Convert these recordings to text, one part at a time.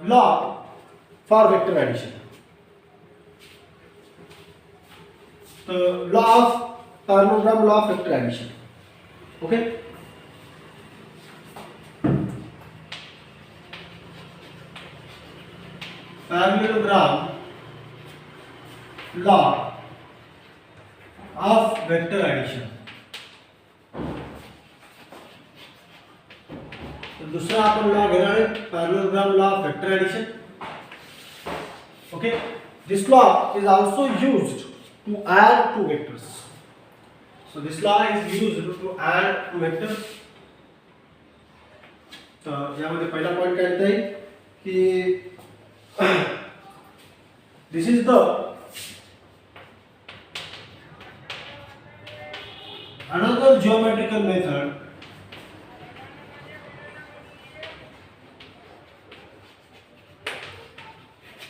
law for vector addition. The law of parallelogram, law of vector addition. Okay. Parallelogram, law of vector addition. तो दूसरा आपण law घेणार आहे parallelogram law of vector addition. Okay, this law is also used to add two vectors. So this law is used to add two vectors. तर यामध्ये पहिला point काय येत आहे की this is the another geometrical method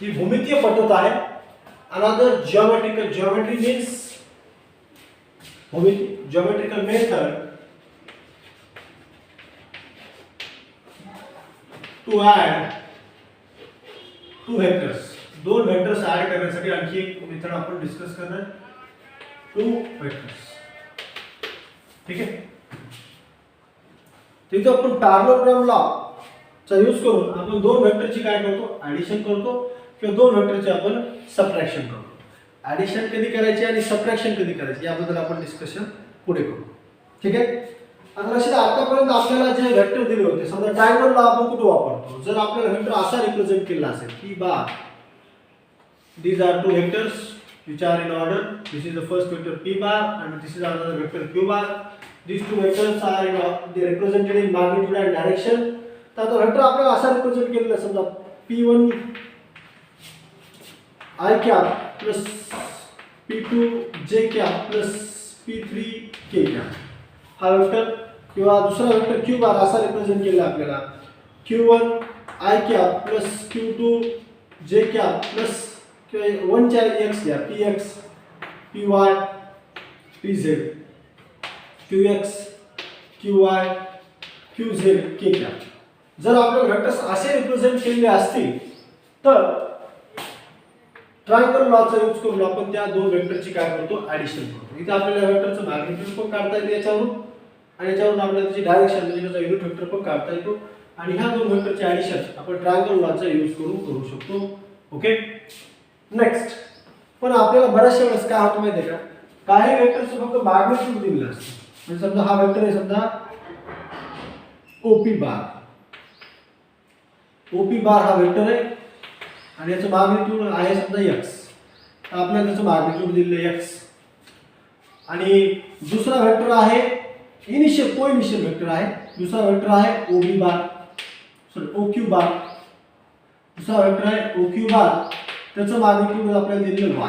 ही भूमितीय पद्धत आहे. Another geometry means geometrical method to add two vectors. दोन वेक्टर्स ऍड करण्यासाठी आणखी एक मेथड आपण डिस्कस करणार. Two vectors. ठीक आहे. तिथे आपण पॅरललोग्राम लॉ चा यूज करून आपण दोन वेक्टरची काय करतो ऍडिशन करतो किंवा दोन वेक्टरची आपण सबट्रॅक्शन करतो. ऍडिशन कधी करायची आणि सबट्रॅक्शन कधी करायची याबद्दल आपण डिस्कशन पुढे करू. ठीक आहे. आता असे आतापर्यंत आपल्याला जे वेक्टर दिले होते समजा ट्रायंगल लॉ आपण कुठे वापरतो जर आपल्याला वेक्टर असा रिप्रेझेंट केला असेल की बा these are two vectors which are in order. This is the first vector p bar and this is another vector q bar. These two vectors are they represented in magnitude and direction. तर तो vector आपल्याला असा represent केलेला समजा p1 i cap plus p2 j cap plus p3 k cap. हा vector किंवा दुसरा vector q बार असा रिप्रेझेंट केला आपल्याला q1 i cap plus q2 j cap plus 1 charge x घ्या px py pz qx qy qz k cap. जर आपल्याला vectors असे रिप्रेझेंट केलेले असतील तर ट्रायंगल लॉचा यूज करून आपण त्या दोन वेक्टरची काय करतो ऍडिशन करतो. इथे आपल्याला वेक्टरचं मॅग्निट्यूड पण काढता येते याच्यावरून आणि याच्यावरून आपल्याला त्याची डायरेक्शन म्हणजे त्याचा युनिट वेक्टर पण काढता येतो आणि ह्या दोन वेक्टरचे ऍडिशन आपण ट्रायंगल लॉचा यूज करून करू शकतो. ओके. नेक्स्ट. पण आपल्याला बऱ्याचशा वेळेस काय होतं माहिती आहे का काही वेक्टरचं फक्त मॅग्निट्यूड दिलेलं असतं. म्हणजे समजा हा वेक्टर आहे समजा OP बार. OP बार हा वेक्टर आहे आणि याचं मॅग्निट्यूड आहे समजा x. तर आपल्याला त्याचं मॅग्निट्यूड दिलेलं आहे x. आणि दुसरा वेक्टर आहे कोइनिशियल वेक्टर आहे. दुसरा वेक्टर आहे OB बार OQ बार. दुसरा वेक्टर आहे OQ बार त्याचं मॅग्निट्यूड आपल्याला दिलेलं y.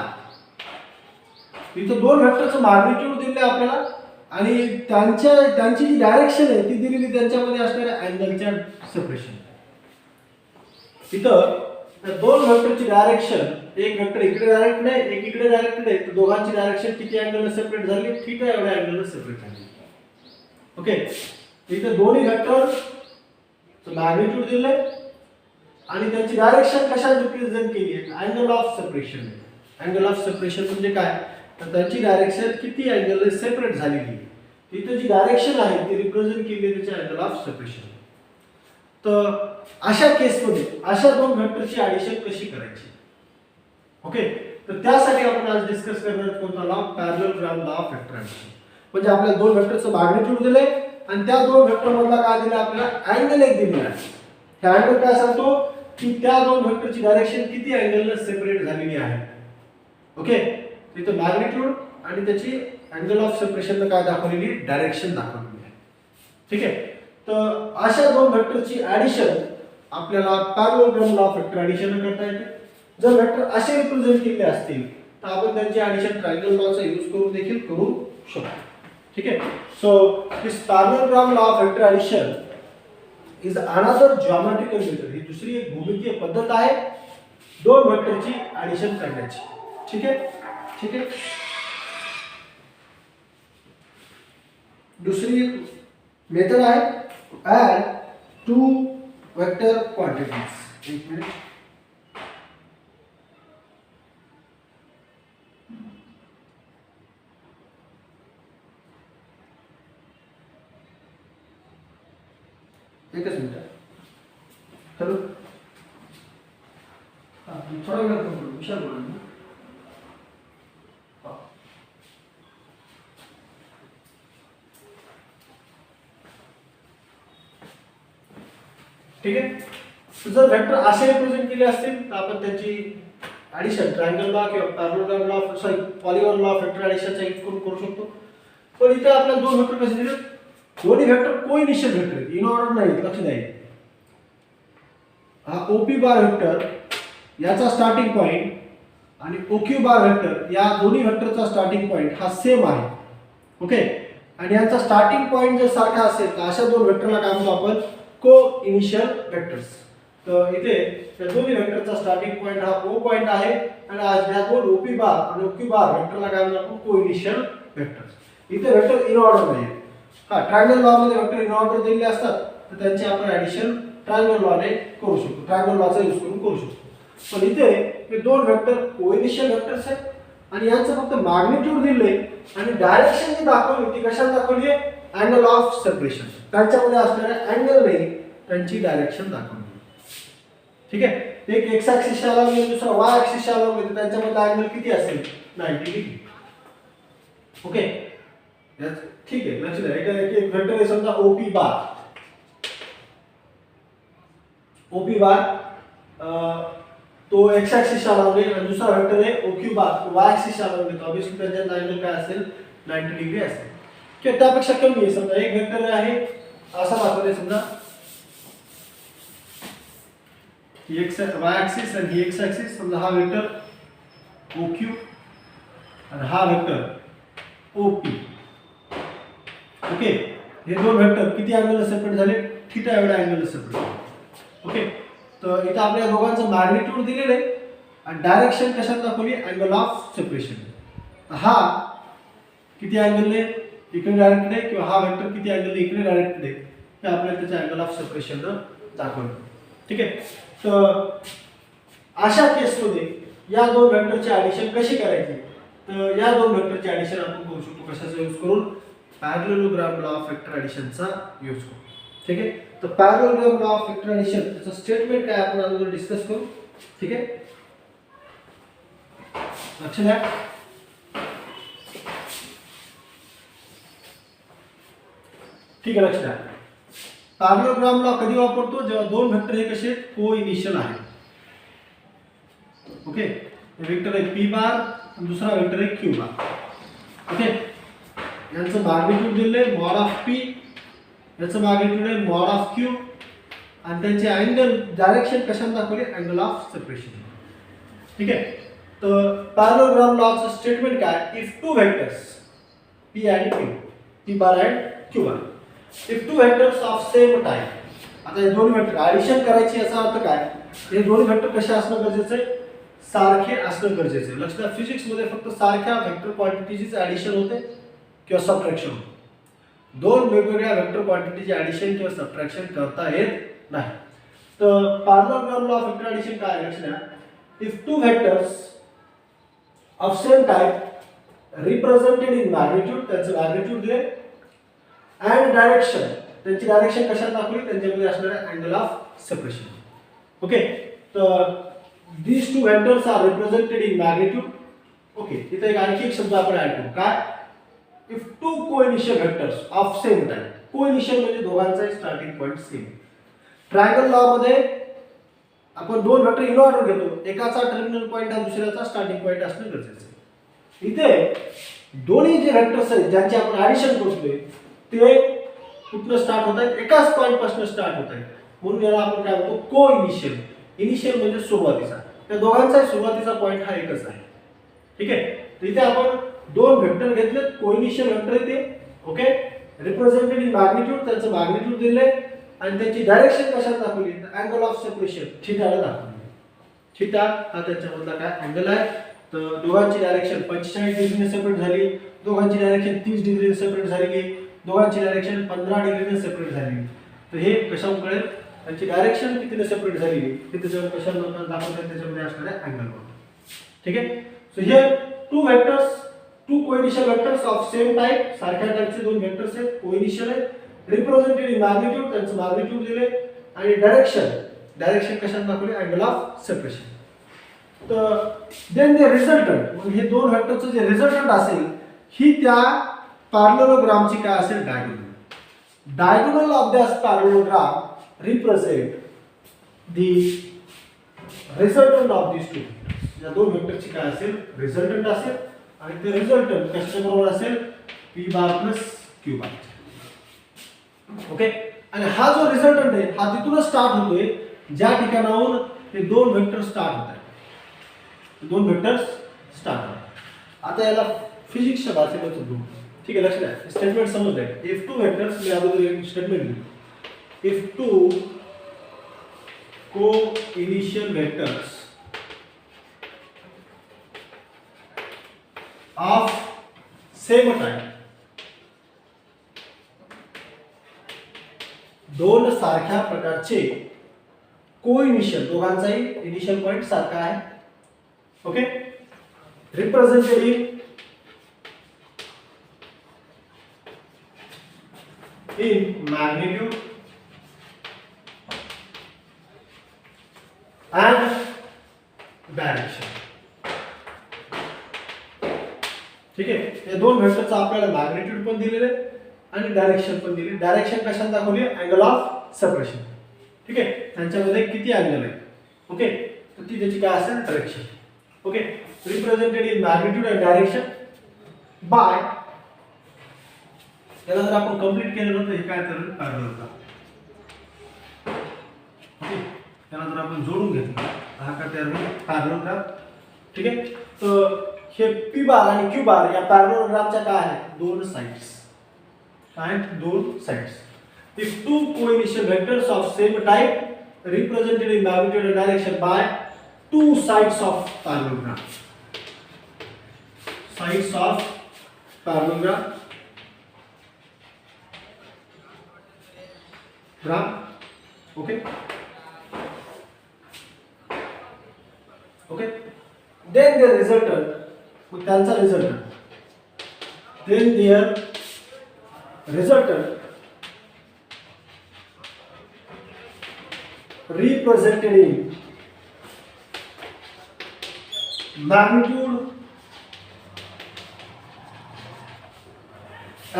इथं दोन वेक्टरचं मॅग्निट्यूड दिलेलं आहे आपल्याला आणि त्यांची जी डायरेक्शन आहे ती दिलेली त्यांच्यामध्ये असणाऱ्या अँगलच्या सेपरेशन. इथं त्या दोन वेक्टरची डायरेक्शन एक वेक्टर इकडे डायरेक्ट आहे एक इकडे डायरेक्ट आहे तर दोघांची डायरेक्शन किती अँगलला सेपरेट झाली ठीक आहे एवढ्या अँगलला सेपरेट झाली. ओके. इथं दोन्ही वेक्टरचं मॅग्निट्यूड दिलंय आणि त्यांची डायरेक्शन कशा रिप्रेझेंट केली आहे angle of separation. Angle of separation म्हणजे काय तर त्यांची डायरेक्शन किती अँगलला सेपरेट झालेली आहे. इथे जी डायरेक्शन आहे ती रिप्रेझेंट केली आहे त्याच्या अँगल ऑफ सेपरेशन. तर अशा केसमध्ये अशा दोन वेक्टरची ऍडिशन कशी करायची. ओके. तर त्यासाठी आपण आज डिस्कस करणार कोणता law parallelogram law of vector addition. म्हणजे आपल्याला दोन वेक्टरचं मॅग्निट्यूड दिलंय आणि त्या दोन वेक्टर मधला काय दिलं आपल्याला अँगल एक दिलेला आहे. हा अँगल काय सांगतो की त्या दोन वेक्टरची डायरेक्शन किती अँगलला सेपरेट झालेली आहे. ओके. इथे मॅग्निट्यूड आणि त्याची अँगल ऑफ सेपरेशनला काय दाखवलेली डायरेक्शन दाखवलेली आहे. ठीक आहे. तर अशा दोन वेक्टरची ऍडिशन आपल्याला पॅरललोग्राम लॉ ऑफ वेक्टर ऍडिशन करता येते. जर वेक्टर असे रिप्रेझेंट केले असतील तर आपण त्यांची ऍडिशन ट्रायंगल लॉचा यूज करून देखील करू शकतो. ठीक आहे. So this parallelogram law of vector addition is another geometrical method. ही दुसरी एक भूमितीय पद्धत आहे दोन वेक्टरची ऍडिशन करण्याची. ठीक आहे. ठीक आहे. दूसरी मेथड आहे add two vector quantities. एक मिनिट. एकच मिनिट. हॅलो. हां थोडा वेळ बोलू विशाल बोला ना. ठीक आहे. जर वेक्टर असे रिप्रेझेंट केले असतील तर आपण त्याची ॲडिशन ट्रायंगल लॉ किंवा parallelogram law sorry polygon law of vector ॲडिशनचा यूज करून करू शकतो. पण इथे आपल्याला दोन वेक्टर कसे दिले, दोन्ही वेक्टर कोइनिशियल वेक्टर आहेत, इन ऑर्डर नाही. लक्ष द्या. हा ओपी बार वेक्टर याचा स्टार्टिंग पॉइंट आणि ओक्यू बार वेक्टर या दोन्ही वेक्टरचा स्टार्टिंग पॉइंट हा सेम आहे. ओके. आणि यांचा स्टार्टिंग पॉइंट जर सारखा असेल तर अशा दोन वेक्टरला काय म्हणतो आपण, को इनिशियल वेक्टर्स. तर इथे त्या दोन्ही वेक्टरचा स्टार्टिंग पॉइंट हा ओ पॉइंट आहे आणि या दोन ओपी बार आणि ओक्यू बार वेक्टरला काय म्हणतो आपण, को इनिशियल वेक्टर्स. इथे वेक्टर इन ऑर्डर नाही. हा ट्रायंगल लॉ मध्ये वेक्टर इन ऑर्डर दिलेले असतात तर त्यांची आपण ॲडिशन ट्रायंगल लॉने करू शकतो, ट्रायंगल लॉचा यूज करून करू शकतो. पण इथे हे दोन वेक्टर कोइनिशियल वेक्टर्स आहेत आणि यांचं फक्त मॅग्निट्यूड दिले आणि डायरेक्शन जी दाखवली ती कशात दाखवली आहे, अँगल ऑफ सेपरेशन. त्यांच्यामध्ये असणाऱ्या अँगलने त्यांची डायरेक्शन दाखवली. ठीक आहे. एक एक्स ॲक्सिसला लावले दुसरा वाय ॲक्सिसला लावले तर त्यांच्यामध्ये अँगल किती असेल, 90 डिग्री. ओके. ठीक आहे. लक्ष द्या. एक वेक्टर आहे समजा ओपी बार. ओपी बार तो एक्स ॲक्सिसला लावले आणि दुसरा वेक्टर आहे ओक्यू बार वाय ॲक्सिसला लावले तर ऑब्वियसली त्यांच्यात अँगल काय असेल, 90 डिग्री असेल. किंवा त्यापेक्षा कमी आहे. समजा एक वेक्टर आहे असा दाखवले समजा एक्स वाय ॲक्सिस आणि ही एक्स ॲक्सिस. समजा हा वेक्टर ओक्यू आणि हा वेक्टर ओपी. ओके. हे दोन वेक्टर किती अँगल सेपरेट झाले, थीटा एवढा अँगल सेपरेट झाले. ओके. तर इथं आपल्या दोघांचं मॅग्निट्यूड दिलेलं आहे आणि डायरेक्शन कशात दाखवली, अँगल ऑफ सेपरेशन. हा किती अँगलने इकडे डायरेक्टेड आहे किंवा हा वेक्टर किती अँगलने इकडे डायरेक्टेड आहे हे आपल्याला त्याच्या अँगल ऑफ सेपरेशन दाखवलं. ठीक आहे. तर अशा केसमध्ये या दोन वेक्टरची ॲडिशन कशी करायची, तर या दोन वेक्टरची ॲडिशन आपण करू शकतो कशाचा यूज करून, पॅरलोग्राम लॉ ऑफ वेक्टर ॲडिशनचा यूज करू. ठीक आहे. तर parallelogram law of vector addition त्याचं स्टेटमेंट काय आपण अगोदर डिस्कस करू. ठीक आहे. लक्ष द्या. ठीक आहे. लक्ष द्या. पॅरलोग्राम लॉ कधी वापरतो, जेव्हा दोन वेक्टर हे कसे को इनिशियल आहेत. ओके. वेक्टर आहे पी बार आणि दुसरा वेक्टर आहे क्यू बार. ओके. यांचं मॅग्निट्यूड दिले मॉड ऑफ पी, याचं मॅग्निट्यूड आहे मॉड ऑफ क्यू आणि त्यांचे अँगल डायरेक्शन कशाने दाखवले, अँगल ऑफ सेपरेशन. ठीक आहे. तर पॅरलोग्राम लॉचं स्टेटमेंट काय, इफ टू वेक्टर्स पी आणि Q, P bar and Q bar, if two vectors of same type. आता हे दोन वेक्टर ॲडिशन करायची याचा अर्थ काय, हे दोन वेक्टर कसे असणं गरजेचं आहे, सारखे असणं गरजेचं आहे. लक्ष द्या. फिजिक्समध्ये फक्त सारख्या वेक्टर क्वांटिटीचे ॲडिशन होते किंवा सबट्रॅक्शन होते. दोन वेगवेगळ्या वेक्टर क्वांटिटीचे ॲडिशन किंवा सबट्रॅक्शन करता येत नाही. तर parallelogram law of vector addition काय आहे, लक्ष द्या. If two vectors of same type represented in magnitude, त्याचं मॅग्निट्यूड दिले अँड डायरेक्शन, त्यांची डायरेक्शन कशात दाखवली, त्यांच्यामध्ये असणारे अँगल ऑफ सेपरेशन. ओके. तर these two vectors are represented in magnitude. Okay. इथे एक आणखी एक शब्द आपण ऍड करू काय, if two coinitial vectors of same type. कोइनिशियल म्हणजे दोघांचा starting point same. Triangle law मध्ये आपण दोन वेक्टर इन ऑर्डर घेतो, एकाचा टर्मिनल पॉइंट हा दुसऱ्याचा स्टार्टिंग पॉइंट असणं गरजेचं आहे. इथे दोन्ही जे वेक्टर्स आहेत ज्यांचे आपण ॲडिशन करतोय ते कुठनं स्टार्ट होत आहेत, एकाच पॉइंट पासून स्टार्ट होत आहेत. म्हणून याला आपण काय म्हणतो, को इनिशियल. इनिशियल म्हणजे सुरुवातीचा. त्या दोघांचा सुरुवातीचा पॉइंट हा एकच आहे. ठीक आहे. तर इथे आपण दोन वेक्टर घेतले, कोइनिशियल वेक्टर आहे ते. ओके. रिप्रेझेंटेड इन मॅग्निट्यूड, त्यांचं मॅग्निट्यूड दिले आणि त्याची डायरेक्शन कशात दाखवली, अँगल ऑफ सेपरेशन थीटाला दाखवली. थीटा हा त्याच्यामधला काय अँगल आहे. तर दोघांची डायरेक्शन 45 डिग्रीने सेपरेट झाली, दोघांची डायरेक्शन 30 डिग्रीने सेपरेट झाली, दोघांची डायरेक्शन 15 डिग्रीने सेपरेट झाली. तर हे कशामुळे कळेल, त्यांची डायरेक्शन कितीने सेपरेट झालेली हे त्याच्यावर कशावर दाखवतात त्याच्यामध्ये असणाऱ्या अँगलवर. ठीक आहे. So here two vectors, two coinitial vectors of same type, सारख्या टाइपचे दोन वेक्टर्स आहेत, कोइनिशियल आहेत, रिप्रेझेंटेड इन मॅग्निट्यूड, त्यांचं मॅग्निट्यूड दिले, आणि डायरेक्शन कशात दाखवले, अँगल ऑफ सेपरेशन. तर देन द रिझल्टंट, मग हे दोन वेक्टरचं जे रिझल्टंट असेल ही त्या पॅरलेलोग्रामची काय असेल, diagonal of the parallelogram represent the resultant of this two. या दोन वेक्टरची काय असेल, रिझल्टंट असेल, आणि ते रिझल्टंट कशाच्या बरोबर असेल, p बार प्लस q बार. ओके. आणि हा जो रिझल्टंट आहे हा तिथूनच स्टार्ट होतोय ज्या ठिकाणाहून हे दोन वेक्टर स्टार्ट होत आहेत. दोन वेक्टर्स स्टार्ट होतात. आता याला फिजिक्सच्या भाषेत बघू. ठीक आहे, लक्षात द्या, स्टेटमेंट समजलंय. इफ टू वेक्टर्स, मी अगोदर एक स्टेटमेंट लिहिलं, if two co-initial vectors of same type, दोन सारख्या प्रकारचे को-इनिशियल, दोघांचाही इनिशियल पॉइंट सारखा आहे. Okay. Represented in magnitude and direction. ठीक आहे. या दोन वेक्टरचा आपल्याला मॅग्निट्यूड पण दिलेले आणि डायरेक्शन पण दिले. डायरेक्शन कशात दाखवली, अँगल ऑफ सेपरेशन. ठीक आहे. त्यांच्यामध्ये किती अँगल आहे, ओके, तर ती त्याची काय असेल, direction. Okay. Represented in magnitude and direction bye, त्याला जर आपण कंप्लीट केलं तर हे काय तर पॅरलल. ओके. त्याला जर आपण जोडून घेतलं हा का तयार होईल, पॅरलेलोग्राम. ठीक आहे. तर हे p बार आणि q बार या पॅरलेलोग्रामच्या काय आहेत, दोन साइड्स. काय, दोन sides. If two coinitial vectors of same type represented in magnitude and direction by two sides of parallelogram. Sides of parallelogram gram. Okay. Okay. Then the resultant, मग त्यांचा resultant, then their resultant represented in magnitude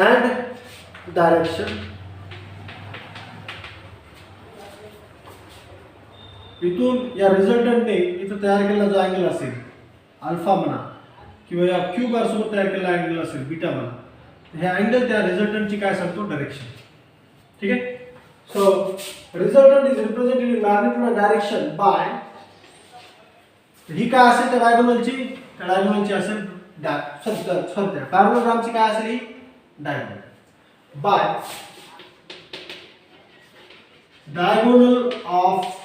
and direction. इथून या रिझल्टंटने इथं तयार केलेला जो angle असेल, alpha म्हणा, किंवा या क्यू बार सोबत तयार केलेला अँगल असेल, बीटा म्हणा, हे अँगल त्या रिझल्टंटची काय सांगतो, डायरेक्शन. ठीक आहे. So resultant is represented in magnitude and direction by, ही काय असेल त्या डायगोनलची, असेल पॅरलेलोग्रामची काय असेल, ही diagonal, by diagonal of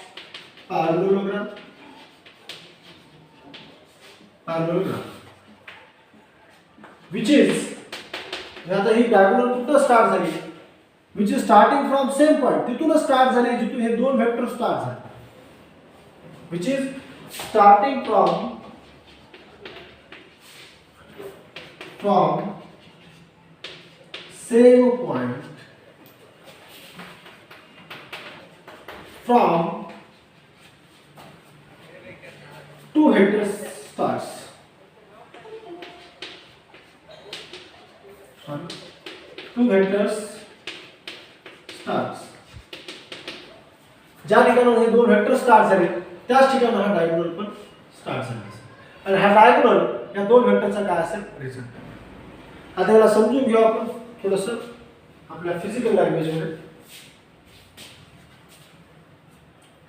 parallelogram, which is, आता ही डायगोनल कुठं स्टार्ट झाली, which is starting from same point, तिथूनच स्टार्ट झाली जिथून हे दोन वेक्टर स्टार्ट झाले, which is starting from same point, from two vectors starts. Two vectors starts. ज्या ठिकाणाहून हे दोन वेक्टर स्टार्ट झाले त्याच ठिकाणी हा डायगोनल पण स्टार्ट झाला असेल, आणि हा डायगोनल या दोन वेक्टरचा काय असेल, रिझल्ट. आता याला समजून घेऊ आपण थोडंसं आपल्या फिजिकल लँग्वेज मध्ये.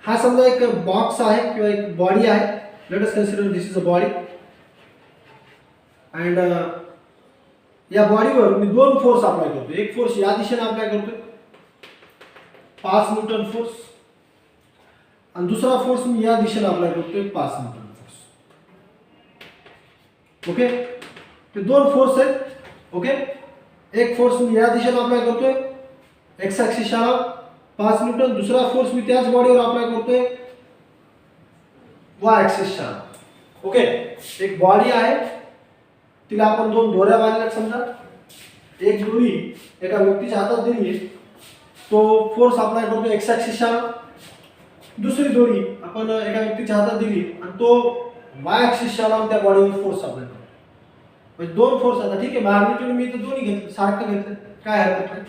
हा समजा एक बॉक्स आहे किंवा एक बॉडी आहे. Let us consider this is a body, and या बॉडीवर मी दोन फोर्स अप्लाय करतो. एक फोर्स या दिशेने अप्लाय करतो 5 न्यूटन फोर्स, आणि दुसरा फोर्स मी या दिशेने अप्लाय करतो 5 न्यूटन फोर्स. ओके. ते दोन फोर्स आहेत. ओके. एक फोर्स मी या दिशेने अप्लाय करतोय, एक्स ॲक्सिसला 5 न्यूटन. दुसरा फोर्स मी त्याच बॉडीवर अप्लाय करतोय वाय ॲक्सिसच्या. ओके, एक बॉडी आहे, तिला आपण दोन दोऱ्या बांधल्यात समजा. एक दोरी एका व्यक्तीच्या हातात दिली, तो फोर्स अप्लाय करतो एक्स ॲक्सिसच्या. दुसरी दोरी आपण एका व्यक्तीच्या हातात दिली आणि तो वाय ॲक्सिसच्या लावून त्या बॉडीवर फोर्स अप्लाय करतो. म्हणजे दोन फोर्स आता. ठीक आहे, मॅग्निट्यूड मी इथं दोन्ही घेतलं, सारखं घेतलं, काय हरकत नाही.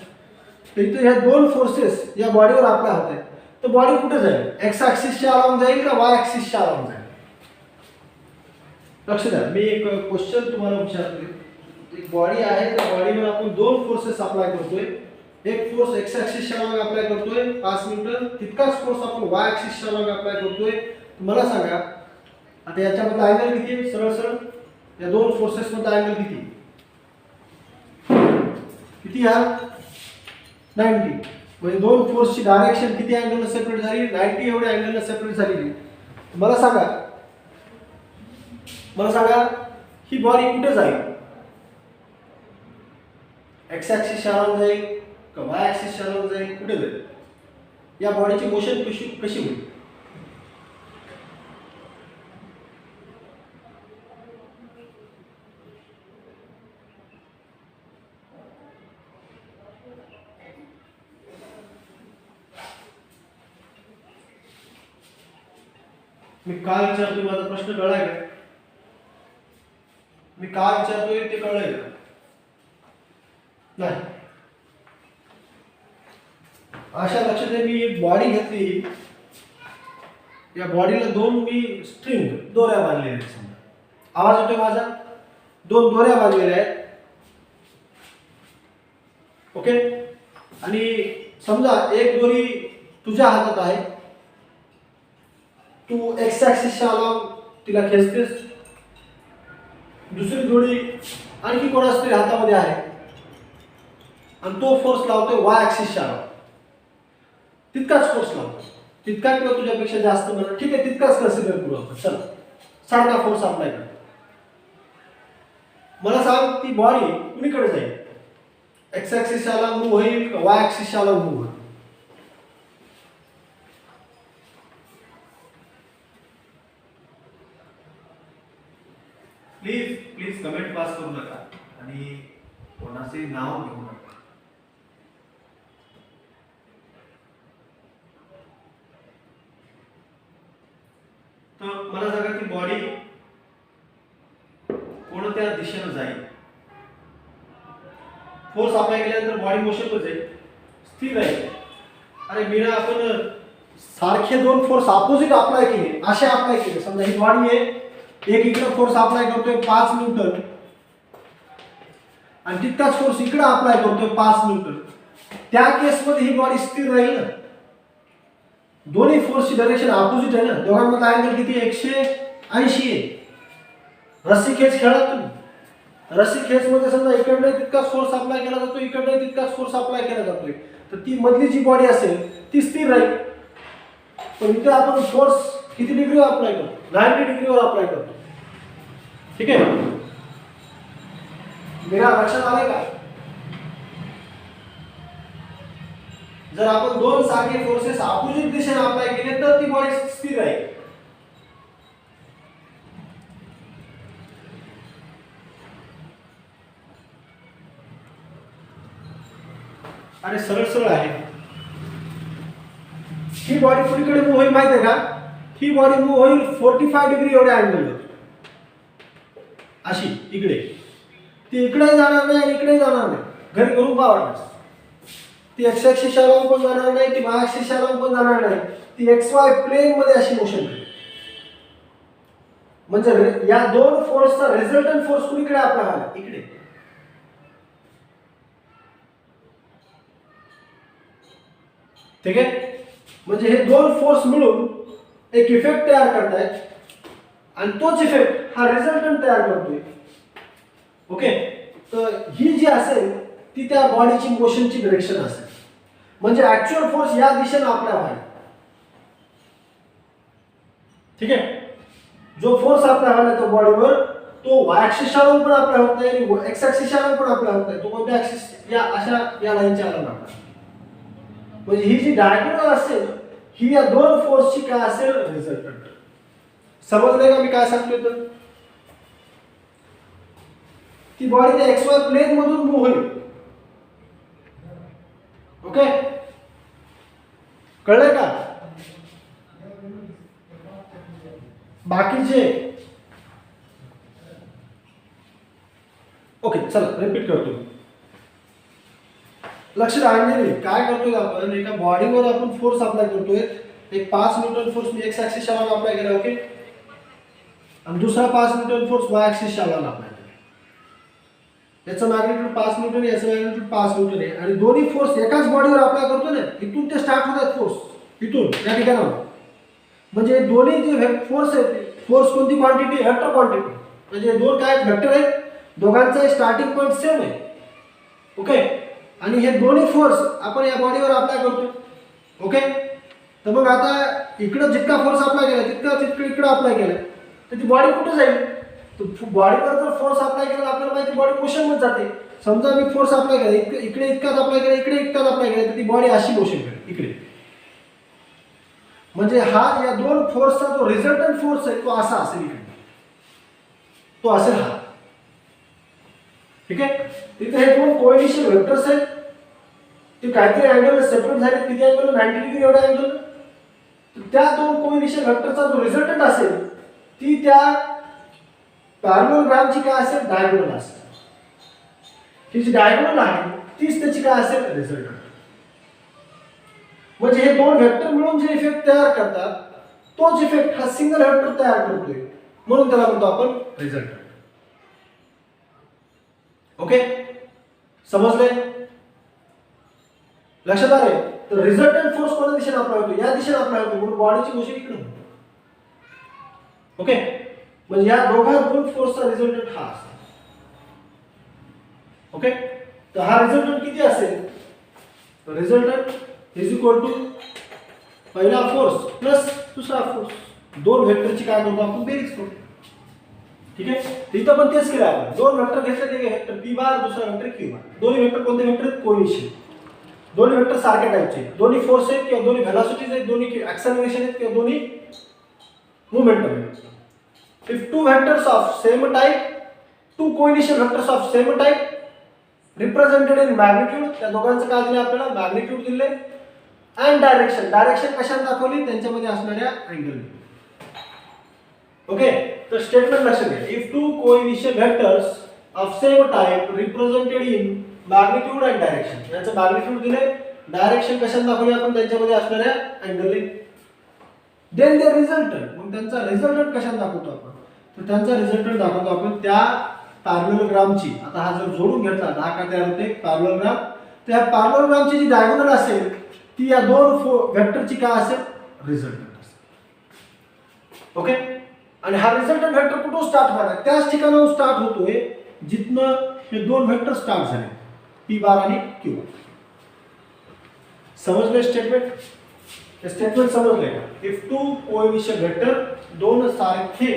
तर इथं ह्या दोन फोर्सेस या बॉडीवर अप्लाय होत आहेत. तर बॉडी कुठे जाईल? एक्स ॲक्सिसच्या लावून जाईल का वाय ॲक्सिसच्या लावून जाईल? लक्ष द्या, मी एक क्वेश्चन तुम्हाला विचारतोय. एक बॉडी आहे, त्या बॉडीवर आपण दोन फोर्सेस अप्लाय करतोय. एक फोर्स एक्स ॲक्सिसच्या मागे अप्लाय करतोय 5 न्यूटन, तितकाच फोर्स आपण वाय ॲक्सिसच्या मागे अप्लाय करतोय. मला सांगा आता याच्यामध्ये अँगल किती आहे? सरळ सरळ या दोन फोर्सेस मध्ये अँगल किती किती हा 90. म्हणजे दोन फोर्सची डायरेक्शन किती अँगलने सेपरेट झाली? 90 एवढ्या अँगलने सेपरेट झालेली. मला सांगा ही बॉडी कुठे जाईल? एक्स ॲक्सिसच्या लावून जाईल का वाय ॲक्सिसच्या लावून जाईल? कुठे जाईल? या बॉडीची मोशन कशी होईल? मी काय विचारतोय, माझा प्रश्न कळलाय का? मी काय विचारतोय ते कळलंय का? नाही. अशा लक्षात आहे, मी एक बॉडी घेतली, या बॉडीला दोन मी स्ट्रिंग दोऱ्या बांधलेल्या आहेत. समजा आवाज येतोय माझा? दोन दोऱ्या बांधलेल्या आहेत. ओके, आणि समजा एक दोरी तुझ्या हातात आहे, तू एक्स ॲक्सिसच्या लावून तिला खेचतेस. दुसरी दोरी आणखी कोणाच तरी हातामध्ये आहे आणि तो फोर्स लावतोय वाय ॲक्सिसच्या लावून. तितकाच फोर्स लावतो, तितका किंवा तुझ्यापेक्षा जास्त म्हणा, ठीक आहे, तितकाच कन्सिडर करू आपण. चला, सारखा फोर्स अप्लाय कर. मला सांग ती बॉडी कुणीकडे जाईल? एक्स ॲक्सिसच्या लावून मूव्ह होईल का वाय ॲक्सिसच्या लावून मूव्ह होईल? प्लीज कमेंट पास करू नका आणि कोणाचे नाव घेऊ नका. तर मला सांगा ती बॉडी कोणत्या दिशेने जाईल? फोर्स अप्लाय केल्यानंतर बॉडी मोशनवर जाईल, स्थिर राहील. अरे मीरा, आपण सारखे दोन फोर्स अपोजिट अप्लाय केले, असे अप्लाय केले. समजा ही बॉडी आहे, एक इकडे फोर्स अप्लाय करतोय 5 न्यूटन आणि तितकाच फोर्स इकडे अप्लाय करतोय 5 न्यूटन. त्या केसमध्ये ही बॉडी स्थिर राहील ना? दोन्ही फोर्सची डायरेक्शन अपोजिट आहे ना. दोघांमध्ये अँगल किती? 180 आहे. रस्सी खेच खेळा तुम्ही. रस्सी खेच मध्ये समजा इकडे तितकाच फोर्स अप्लाय केला जातो, इकडे तितकाच फोर्स अप्लाय केला जातोय, तर ती मधली जी बॉडी असेल ती स्थिर राहील. पण इथे आपण फोर्स किती डिग्रीवर अप्लाय करतो? 90 डिग्रीवर अप्लाय करतो. ठीक आहे, मेरा लक्षात आले का? जर आपण दोन सारखे फोर्सेस अपोजिट दिशेने अप्लाय केले तर ती बॉडी स्थिर राहील. अरे सरळ सरळ आहे. ही बॉडी कुणीकडे मूव्ह होईल माहिती आहे का? ही बॉडी मूव्ह होईल 45 डिग्री एवढ्या अँगलवर, अशी इकडे. ती इकडे जाणार नाही आणि इकडे जाणार नाही. घरी करून पाहा. ती एक्स ॲक्सिसच्या लावून पण जाणार नाही, ती वाय ॲक्सिसच्या लावून पण जाणार नाही. ती एक्स वाय प्लेन मध्ये अशी मोशन करेल. म्हणजे या दोन फोर्सचा रिझल्टंट फोर्स कुणीकडे आपला आला? इकडे. ठीक आहे, म्हणजे हे दोन फोर्स मिळून एक इफेक्ट तयार करतायत आणि तोच इफेक्ट हा रिझल्टंट तयार करतोय. ओके, तर ही जी असेल ती त्या बॉडीची मोशनची डायरेक्शन असेल. म्हणजे ऍक्च्युअल फोर्स या दिशेने अप्लाय व्हायला. ठीक आहे, जो फोर्स अप्लाय व्हायला तो बॉडीवर, तो वाय ॲक्सिसच्या लावून पण अप्लाय होत नाही आणि एक्स ॲक्सिसच्या लावून पण अप्लाय होत नाही. तो कोणत्या ॲक्सिस? या अशा या लाईनच्या लावून अप्लाय. म्हणजे ही जी डायगोनल असेल ही या दोन फोर्सची काय असेल रिझल्टंट. समजलंय का मी काय सांगतोय तर? ती बॉडी त्या एक्स वाय प्लेन मधून मूव्ह होईल. ओके, कळलंय का? बाकीचे ओके, चला रिपीट करतो. लक्ष द्या, काय करतोय आपण, एका बॉडीवर आपण फोर्स अप्लाय करतोय. एक 5 Newton force me x axis ला अप्लाय केला. ओके, आणि दुसरा 5 न्यूटन फोर्स वाय ऍक्सिस ला अप्लाय केला. याचं मॅग्निट्यूड 5 न्यूटन, याचं मॅग्निट्यूड 5 न्यूटन आहे. आणि दोन्ही फोर्स एकाच बॉडीवर अप्लाय करतो ना, इथून ते स्टार्ट होतात फोर्स, इथून या ठिकाणावर. म्हणजे दोन्ही जे फोर्स आहेत, फोर्स कोणती क्वांटिटी, वेक्टर क्वांटिटी. म्हणजे दोन काय वेक्टर आहेत, दोघांचा स्टार्टिंग पॉईंट सेम आहे. ओके, आणि हे दोन्ही फोर्स आपण या बॉडीवर अप्लाय करतो. ओके, तर मग आता इकडं जितका फोर्स अप्लाय केला तितका इकडं अप्लाय केला, तर ती बॉडी कुठे जाईल? तर बॉडीवर जर फोर्स अप्लाय केला आपल्याला माहिती बॉडी मोशन मध्ये जाते. समजा मी फोर्स अप्लाय केला इकडे इतकाच अप्लाय केला, इकडे इतकाच अप्लाय केला, तर ती बॉडी अशी मोशन करेल इकडे. म्हणजे हा या दोन फोर्सचा जो रिझल्टंट फोर्स आहे तो असा असेल इकडे, तो असेल हा. ठीक आहे, तिथे हे दोन कोइनिशियल वेक्टर्स आहेत, ते काहीतरी अँगल सेपरेट झाले. किती अँगल? 90 डिग्री एवढा अँगल. त्या दोन कोइनिशियल वेक्टरचा जो रिझल्टंट असेल ती त्या पॅरॅललोग्रामची काय असेल? डायगोनल असेल. ही जी डायगोनल आहे तीच त्याची काय असेल? रिझल्टंट. म्हणजे हे दोन वेक्टर मिळून जे इफेक्ट तयार करतात तोच इफेक्ट हा सिंगल वेक्टर तयार करतोय, म्हणून त्याला म्हणतो आपण रिझल्टंट. ओके, समजले? लक्षात आले? तर रिझल्टंट फोर्स कोणत्या दिशेने अप्लाय होतो? या दिशेने अप्लाय होतो, म्हणून बॉडीची मोशन इकडे होते. ओके, म्हणजे या दोन फोर्सचा रिझल्टंट हा असतो. ओके, तर हा रिझल्टंट किती असेल? रिझल्टंट इज इक्वल टू पहिला फोर्स प्लस दुसरा फोर्स, दोन वेक्टरची काय करतो आपण? बेरीज करतो. ठीक आहे, इथं पण तेच केलं आपण. दोन वेक्टर घेतले, एक वेक्टर p बार, दुसरा वेक्टर q बार. दोन्ही वेक्टर कोणते वेक्टर? कोइनिशियल. दोन्ही वेक्टर सारख्या टाइपचे, दोन्ही फोर्स आहेत किंवा दोन्ही व्हेलॉसिटीज आहेत, दोन्ही ऍक्सेलरेशन आहेत किंवा दोन्ही मोमेंटम आहेत. if two vectors of same type, two coinitial vectors of same type represented in magnitude, त्या दोघांचं काय दिलं आपल्याला? मॅग्निट्यूड दिले. and डायरेक्शन कशाने दाखवली? त्यांच्यामध्ये असणाऱ्या अँगल. ओके, तर स्टेटमेंट लक्षात घ्या. If two coinitial vectors of same type represented in magnitude and direction, याचं मॅग्निट्यूड दिले, डायरेक्शन कशाने दाखवली आपण? त्यांच्यामध्ये असणाऱ्या अँगलने. देन द रिझल्टंट, मग त्यांचा रिझल्टंट कशाने दाखवतो आपण? तर त्यांचा रिझल्टंट दाखवतो आपण त्या पॅरॅललोग्रामची. आता हा जर जोडून घेतला, हा काय तयार होते? पॅरॅललोग्राम. तर या पॅरॅललोग्रामची जी डायगोनल असेल ती या दोन वेक्टरची काय असेल? रिझल्टंट असेल. ओके, आणि हा रिझल्टंट वेक्टर कुठून स्टार्ट होणार? त्याच ठिकाणाहून स्टार्ट होतोय जिथनं हे दोन वेक्टर स्टार्ट झाले, p बार आणि q बार. समजले स्टेटमेंट? स्टेटमेंट समजले का? इफ टू कोइनिशियल वेक्टर, दोन सारखे,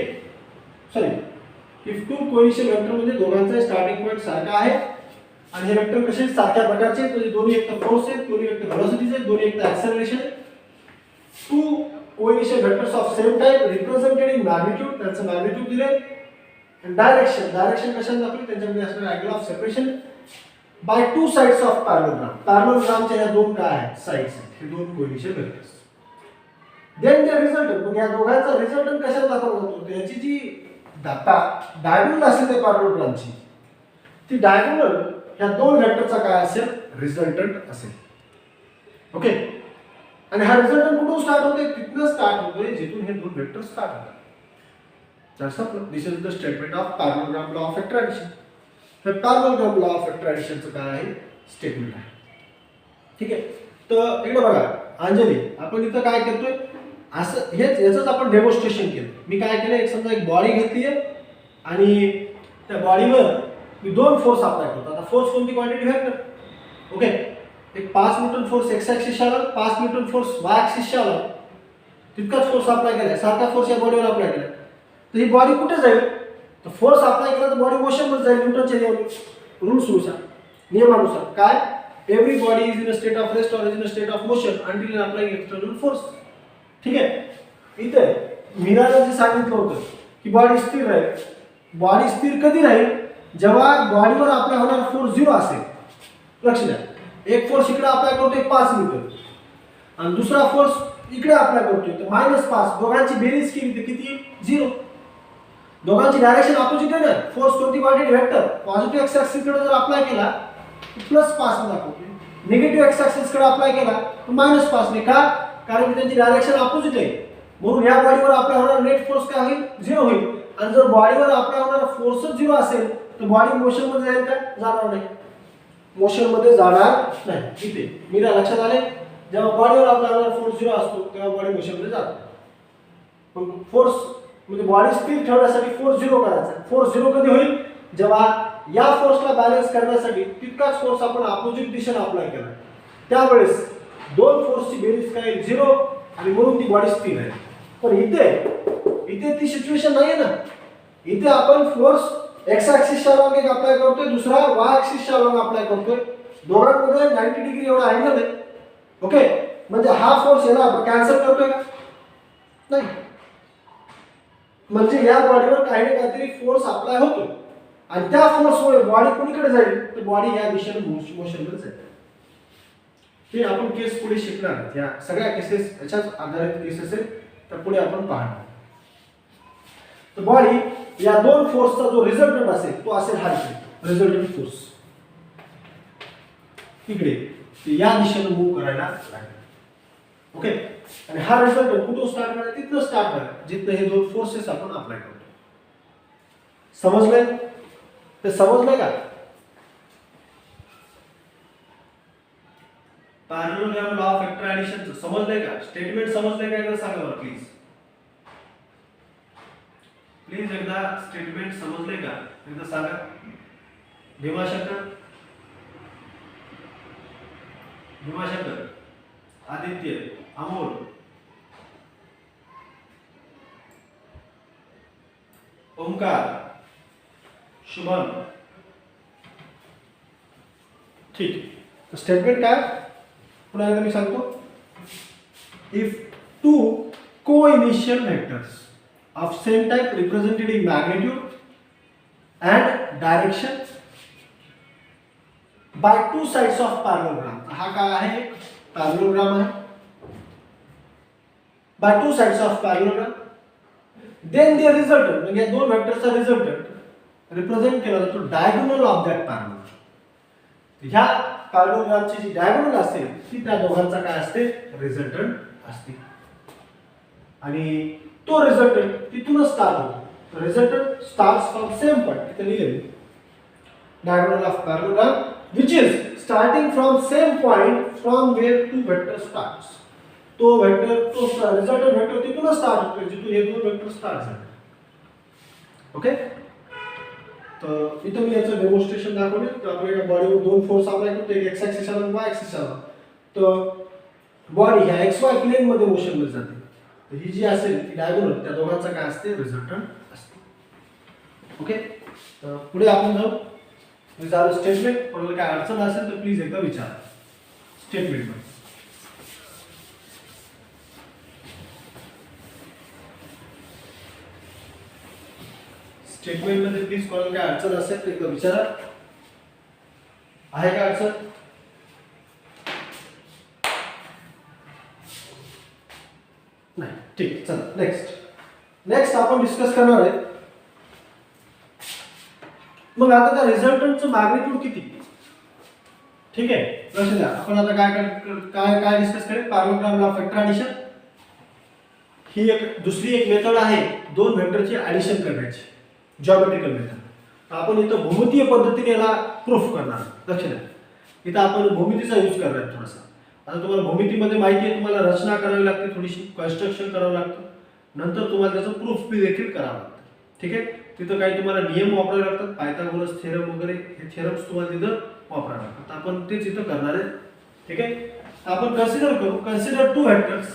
इफ टू कोइनिशियल वेक्टर म्हणजे दोघांचा स्टार्टिंग पॉइंट सारखा आहे आणि हे वेक्टर कसे सारख्या प्रकारचे आहेत, म्हणजे दोन्ही एक तर फोर्स आहेत, दोन्ही एक तर व्हेलॉसिटीज आहेत, दोन्ही एक तर ऍक्सेलरेशन आहे. Two coinitial vectors of same type represented in magnitude, त्यांचं मॅग्निट्यूड दिले. आणि डायरेक्शन कशाने दाखवली? त्यांच्यामध्ये असणारे angle of separation by two sides of parallelogram. पॅरॅललोग्रामच्या या दोन काय आहेत? साइड्स आहेत, हे दोन coinitial vectors. Then the resultant, मग या दोघांचा रिझल्टंट कशाने दाखवला जातो? त्याची जी डायगोनल असेल त्या पॅरॅललोग्रामची, ती डायगोनल ह्या दोन वेक्टरचा काय असेल? रिझल्टंट असेल. ओके, आणि हा रिझल्टंट कुठून स्टार्ट होते? तिथनं स्टार्ट होतोय जिथून हे दोन वेक्टर स्टार्ट होतात. This is the statement of parallelogram law of vector addition. तर पॅरॅललोग्राम लॉ ऑफ वेक्टर ऍडिशनचं काय आहे? स्टेटमेंट आहे. ठीक आहे, तर इकडे बघा अंजली, आपण इथं काय करतोय? असं याचंच आपण डेमॉन्स्ट्रेशन केलं. मी काय केलं, एक समजा एक बॉडी घेतली आहे आणि त्या बॉडीवर मी दोन फोर्स अप्लाय करतो. आता फोर्स कोणती? Quantity vector. ओके, एक 5 न्यूटन फोर्स एक्स ऍक्सिसला आला, 5 न्यूटन फोर्स वाय ऍक्सिसला आला, तितकाच फोर्स अप्लाय केला, सारखा फोर्स या बॉडीवर अप्लाय केला. तर ही बॉडी कुठे जाईल? तर फोर्स अप्लाय केला तर बॉडी मोशन मध्ये जाईल, न्यूटनच्या रूल्सनुसार, नियमानुसार. काय? every body is in a state of rest or is in a state of motion until applying external force. ठीक आहे. इथे मीराने जे सांगितलं होतं की बॉडी स्थिर राहील. बॉडी स्थिर कधी राहील? जेव्हा बॉडीवर अप्लाय होणारा फोर्स 0 असेल. लक्ष द्या. एक फोर्स इकडे अप्लाय करतोय 5 मीटर आणि दुसरा फोर्स इकडे अप्लाय करतोय तर -5. दोघांची बेरीज केली तर किती? 0. दोघांची डायरेक्शन ऑपोजिट आहे ना. फोर्स कोणती body vector positive x axis कडे जर अप्लाय केला +5 ने दाखवते. निगेटिव्ह एक्स ऍक्सिस कडे अप्लाय केला तर -5 ने. का? कारण की त्यांची डायरेक्शन ऑपोजिट आहे. म्हणून या बॉडीवर अप्लाय होणारा नेट फोर्स काय होईल? 0 होईल. आणि जर बॉडीवर अप्लाय होणारा फोर्सच 0 असेल तर बॉडी मोशन मध्ये जाईल का? जाणार नाही. मोशन मध्ये जाणार नाही. इथे मीरा लक्षात आले. जेव्हा बॉडीवर अप्लाय होणारा फोर्स 0 असतो तेव्हा बॉडी मोशन मध्ये जाते. पण फोर्स म्हणजे बॉडी स्थिर ठेवण्यासाठी फोर्स 0 करायचा. फोर्स 0 कधी होईल? जेव्हा या फोर्सला बॅलन्स करण्यासाठी तितकाच फोर्स आपण अपोजिट दिशेने अप्लाय केला. त्यावेळेस दोन फोर्सची बेरीज काय? 0 आणि म्हणून ती बॉडी स्थिर आहे. पण इथे ती सिच्युएशन नाहीये ना. इथे आपण फोर्स एक्स ऍक्सिसच्या लॉंग एक अप्लाय करतोय, दुसरा वाय ऍक्सिसच्या लॉंग अप्लाय करतोय. दोघांमध्ये 90 डिग्री एवढा अँगल आहे. ओके, म्हणजे हा फोर्स याला कॅन्सल करतोय का? नाही. म्हणजे या बॉडीवर काही ना काहीतरी फोर्स अप्लाय होतो आणि त्या फोर्समुळे बॉडी कोणीकडे जाईल? तर बॉडी या दिशेने मोशनमध्ये जाईल. हे आपण केस पुढे शिकणार आहोत. या सगळ्या केसेस याच्याच आधारित केसेस आहेत. तर पुढे आपण पाहणार. तर बॉडी या दोन फोर्सचा जो रिझल्टंट असेल तो असेल हा इकडे रिझल्टंट फोर्स. इकडे या दिशेने मूव्ह करायला लागेल. ओके, आणि हा रिझल्टंट कुठून स्टार्ट करायचा? तिथनं स्टार्ट करायचा जिथं हे दोन फोर्सेस आपण अप्लाय करतो. समजलंय? ते समजलंय का? पॅरॅललोग्राम लॉ ऑफ वेक्टर ऍडिशन समजलंय का? स्टेटमेंट समजलंय का? एकदा सांगा बरं प्लीज. प्लीज एकदा स्टेटमेंट समजलंय का? एकदा सांगा. भीमाशंकर, आदित्य, अमोल, ओमकार, शुभम. ठीक. तर स्टेटमेंट काय? पुन्हा एकदा मी सांगतो. If two co-initial vectors of same type represented in magnitude and direction by two sides of parallelogram. हा काय आहे? पॅरॅललोग्राम आहे. by two sides of parallelogram, then their resultant म्हणजे दोन वेक्टरचा रिझल्टंट रिप्रेझेंट केला जातो डायगोनल ऑफ दॅट पॅरॅललोग्राम. ह्या पॅरॅललोग्रामची जी डायगोनल असेल ती त्या दोघांचा काय असते? रिझल्टंट असते. आणि तो रिझल्टंट तिथूनच स्टार्ट होतो. Resultant starts from same point. इथे लिहिलेले diagonal of parallelogram which is starting from same point from where two vector starts. तो वेक्टर तो रिझल्टंट वेक्टर तिथूनच स्टार्ट होतो जिथून हे दोन वेक्टर स्टार्ट झाले. ओके, तर इथं मी याचं डेमॉन्स्ट्रेशन दाखवले. तर आपण एका बॉडीवर दोन फोर्स अप्लाय करतो, एक एक्स ऍक्सिस आणि वाय ऍक्सिस. तर बॉडी ह्या एक्स वाय प्लेन मध्ये मोशन मध्ये जाते. तर ही जी असेल ती डायगोनल त्या दोघांचा काय असते? रिझल्टंट असते. ओके, तर पुढे आपण जाऊ. विचारू स्टेटमेंट. कोणाला काय अडचण असेल तर प्लीज एकदा विचारा स्टेटमेंट मध्ये. स्टेटमेंट मध्ये प्लीज कोणाला काय अडचण असेल तर एकदा विचारा. आहे का अडचण? नाही. ठीक. चला नेक्स्ट आपण डिस्कस करणार आहे. मग आता त्या रिझल्टंटचं मॅग्निट्यूड किती? ठीक आहे, लक्ष द्या. आपण आता काय डिस्कस करेल? पॅरॅललोग्राम लॉ ऑफ वेक्टर ऍडिशन. ही दुसरी एक मेथड आहे दोन वेक्टरची ऍडिशन करण्याची, जॉमेट्रिकल मेथड. आपण इथं भूमितीय पद्धतीने याला प्रूफ करणार. लक्ष द्या, इथं आपण भूमितीचा यूज करणार थोडासा. आता तुम्हाला भूमितीमध्ये माहिती आहे, तुम्हाला रचना करावी लागते, थोडीशी कन्स्ट्रक्शन करावं लागतं, नंतर तुम्हाला त्याचं प्रूफ देखील करावं लागतं. ठीक आहे, तिथं काही तुम्हाला नियम वापरावे लागतात, पायथागोरस थेरम वगैरे हे थेरम्स तुम्हाला तिथं वापरावे लागतात. आपण तेच इथं करणार आहे. ठीक आहे, आपण कन्सिडर करू. Consider to vectors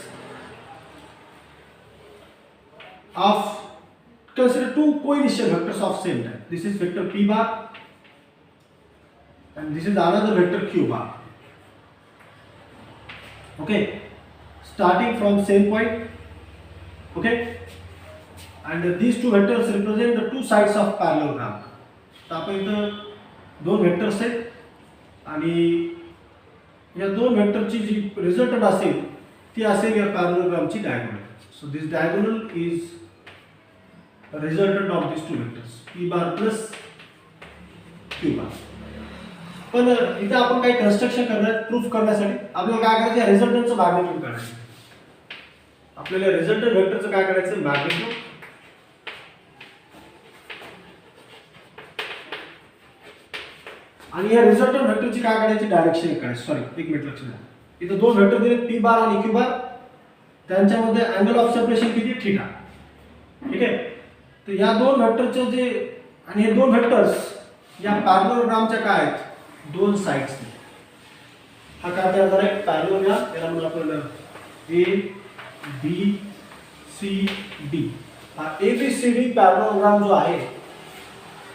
of consider two co-initial vectors of same type. This is vector p bar and this is another vector q bar. Okay, starting from same point. Okay, and these two vectors represent the two sides of parallelogram. तर आपण इथं दोन vectors आहेत आणि या दोन वेक्टरची जी resultant असेल ती असेल या पॅरलोग्रामची diagonal. So this diagonal is resultant of this two vectors p bar plus q bar. पण इथे आपण काही कन्स्ट्रक्शन करणार प्रूफ करण्यासाठी आपल्याला काय करायचं, रिझल्टंटचं मॅग्निट्यूड काढायचं. आपल्याला रिझल्टंट वेक्टरचं काय करायचं, मॅग्निट्यूड. आणि या रिझल्टंट वेक्टरची काय काढायची, डायरेक्शन काढायची. सॉरी, एक मिनिट लक्ष द्या. इथं दोन वेक्टर दिले p बार आणि q बार, त्यांच्यामध्ये अँगल ऑफ सेपरेशन किती, थीटा. ठीक आहे. तर या दोन वेक्टरचे जे आणि हे दोन वेक्टर्स या पॅरलोग्रामच्या काय आहेत, दोन साइड्स. हा काय तयार झाला आहे, पॅरलोग्राम. याला म्हणून आपण ए बी सी डी. हा A B C D parallelogram जो आहे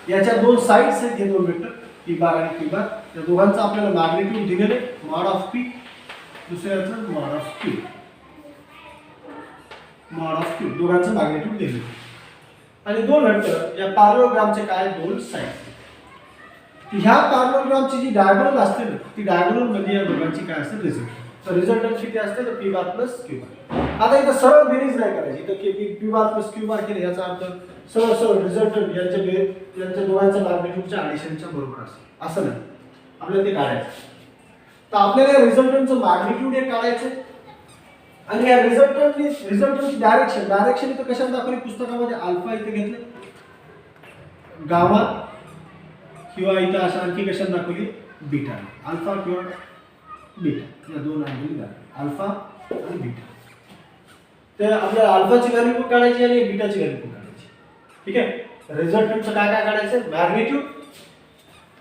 याच्या दोन साइड्स आहेत, हे दोन वेक्टर p बार आणि q बार. या दोघांचं आपल्याला मॅग्निट्यूड दिलेले, मॉड ऑफ p, दुसऱ्याचं mod of q. Mod of q दोघांचं मॅग्निट्यूड दिलेले. आणि दोन वेक्टर या पॅरलोग्रामचे काय, दोन साइड्स. ह्या पॅरलोग्रामची जी डायगोनल असते ना, ती डायगोनल मध्ये या दोघांची काय असते, रिझल्ट. तर रिझल्टंट किती असते, तर p बार प्लस q बार. आता इथं सरळ बेरीज नाही करायची. इथं p बार प्लस q बार केले याचा अर्थ सरळ सरळ रिझल्टंट यांच्या दोघांच्या मॅग्निट्यूडच्या ॲडिशनच्या बरोबर असेल असं नाही, आपल्याला ते काढायचं. तर आपल्याला रिझल्टंटचं मॅग्निट्यूड हे काढायचं. आणि या रिझल्टंटची डायरेक्शन इथं कशात दाखवली पुस्तकामध्ये, अल्फा इथे घेतलं, गामा किंवा इथं असं आणखी कशात दाखवली, बीटा. अल्फा किंवा बीटा या दोन अँगल दाखवले, अल्फा आणि बीटा. तर आपल्याला अल्फाची व्हॅल्यू पण काढायची आणि बीटाची व्हॅल्यू पण काढायची. ठीक आहे. रिझल्टंटचं काय काय काढायचं, मॅग्निट्यूड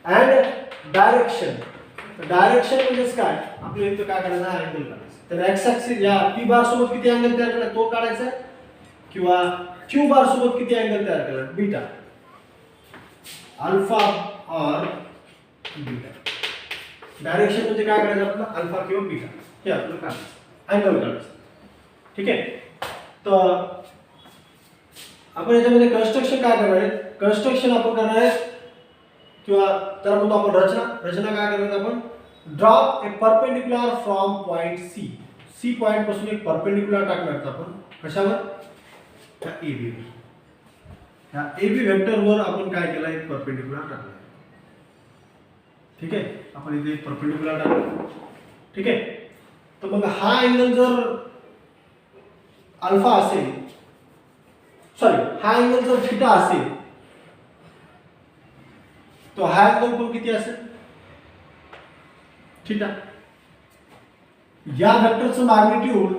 अँड डायरेक्शन. डायरेक्शन म्हणजेच काय, आपल्याला इथं काय करायचं, अँगल काढायचं. तर एक्स ऍक्सिस या p बार सोबत किती अँगल तयार केला तो काढायचा, किंवा q बार सोबत किती अँगल तयार केला, बीटा, अल्फा और बीटा. डायरेक्शन म्हणजे काय करायचं आपलं, अल्फा किंवा बीटा हे आपलं काढायचं, अँगल काढायचं. ठीक आहे. तर आपण याच्यामध्ये कन्स्ट्रक्शन काय करणार आहे, कन्स्ट्रक्शन आपण करणार आहे, किंवा त्याला म्हणतो आपण रचना काय करणार आपण, drop a perpendicular from point C point पासून एक परपेंडिक्युलर टाकणार आपण कशावर, त्या AB वर. ह्या AB वेक्टर वर आपण काय केलं, एक परपेंडिक्युलर टाकलं. ठीक आहे. आपण इथे एक परपेंडिक्युलर टाकलं. ठीक आहे. तर मग हा अँगल जर अल्फा असेल, सॉरी हा अँगल जर थीटा असेल, तो हा अँगल पण किती असेल, थीटा. या वेक्टरचं मॅग्निट्यूड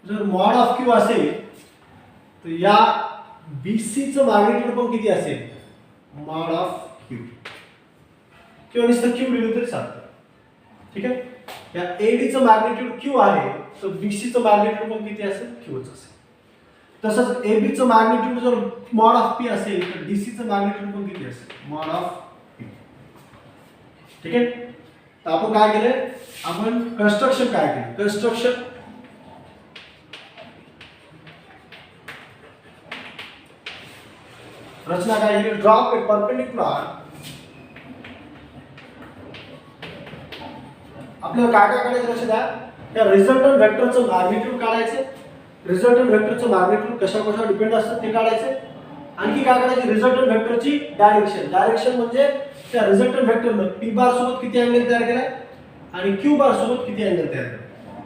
जर मॉड ऑफ q असेल, तर या BC चं मॅग्निट्यूड पण किती असेल, मॉड ऑफ q, किंवा नुसतं q लिहिलं तरी चालतं. ठीक आहे. या AD चं मॅग्निट्यूड q आहे, तर BC चं मॅग्निट्यूड पण किती असेल, q च असेल. तसंच AB चं मॅग्निट्यूड जर मॉड ऑफ p असेल, तर DC चं मॅग्निट्यूड पण किती असेल, मॉड ऑफ p. ठीक आहे. तर आपण काय केलं, आपण कन्स्ट्रक्शन काय केलं, कन्स्ट्रक्शन रचना काय केली, ड्रॉप ए परपेंडिक्युलर. आपल्याला काय काय काढायचं लक्ष द्या, त्या रिझल्टंट वेक्टरचं मॅग्निट्यूड काढायचं. रिझल्टंट वेक्टरचं मॅग्निट्यूड कशा डिपेंड असतं ते काढायचं. आणखी काय करायचं, रिझल्टंट वेक्टरची डायरेक्शन म्हणजे त्या रिझल्टंट वेक्टरनं p बार सोबत किती अँगल तयार केलाय आणि q बार सोबत किती अँगल तयार केलाय,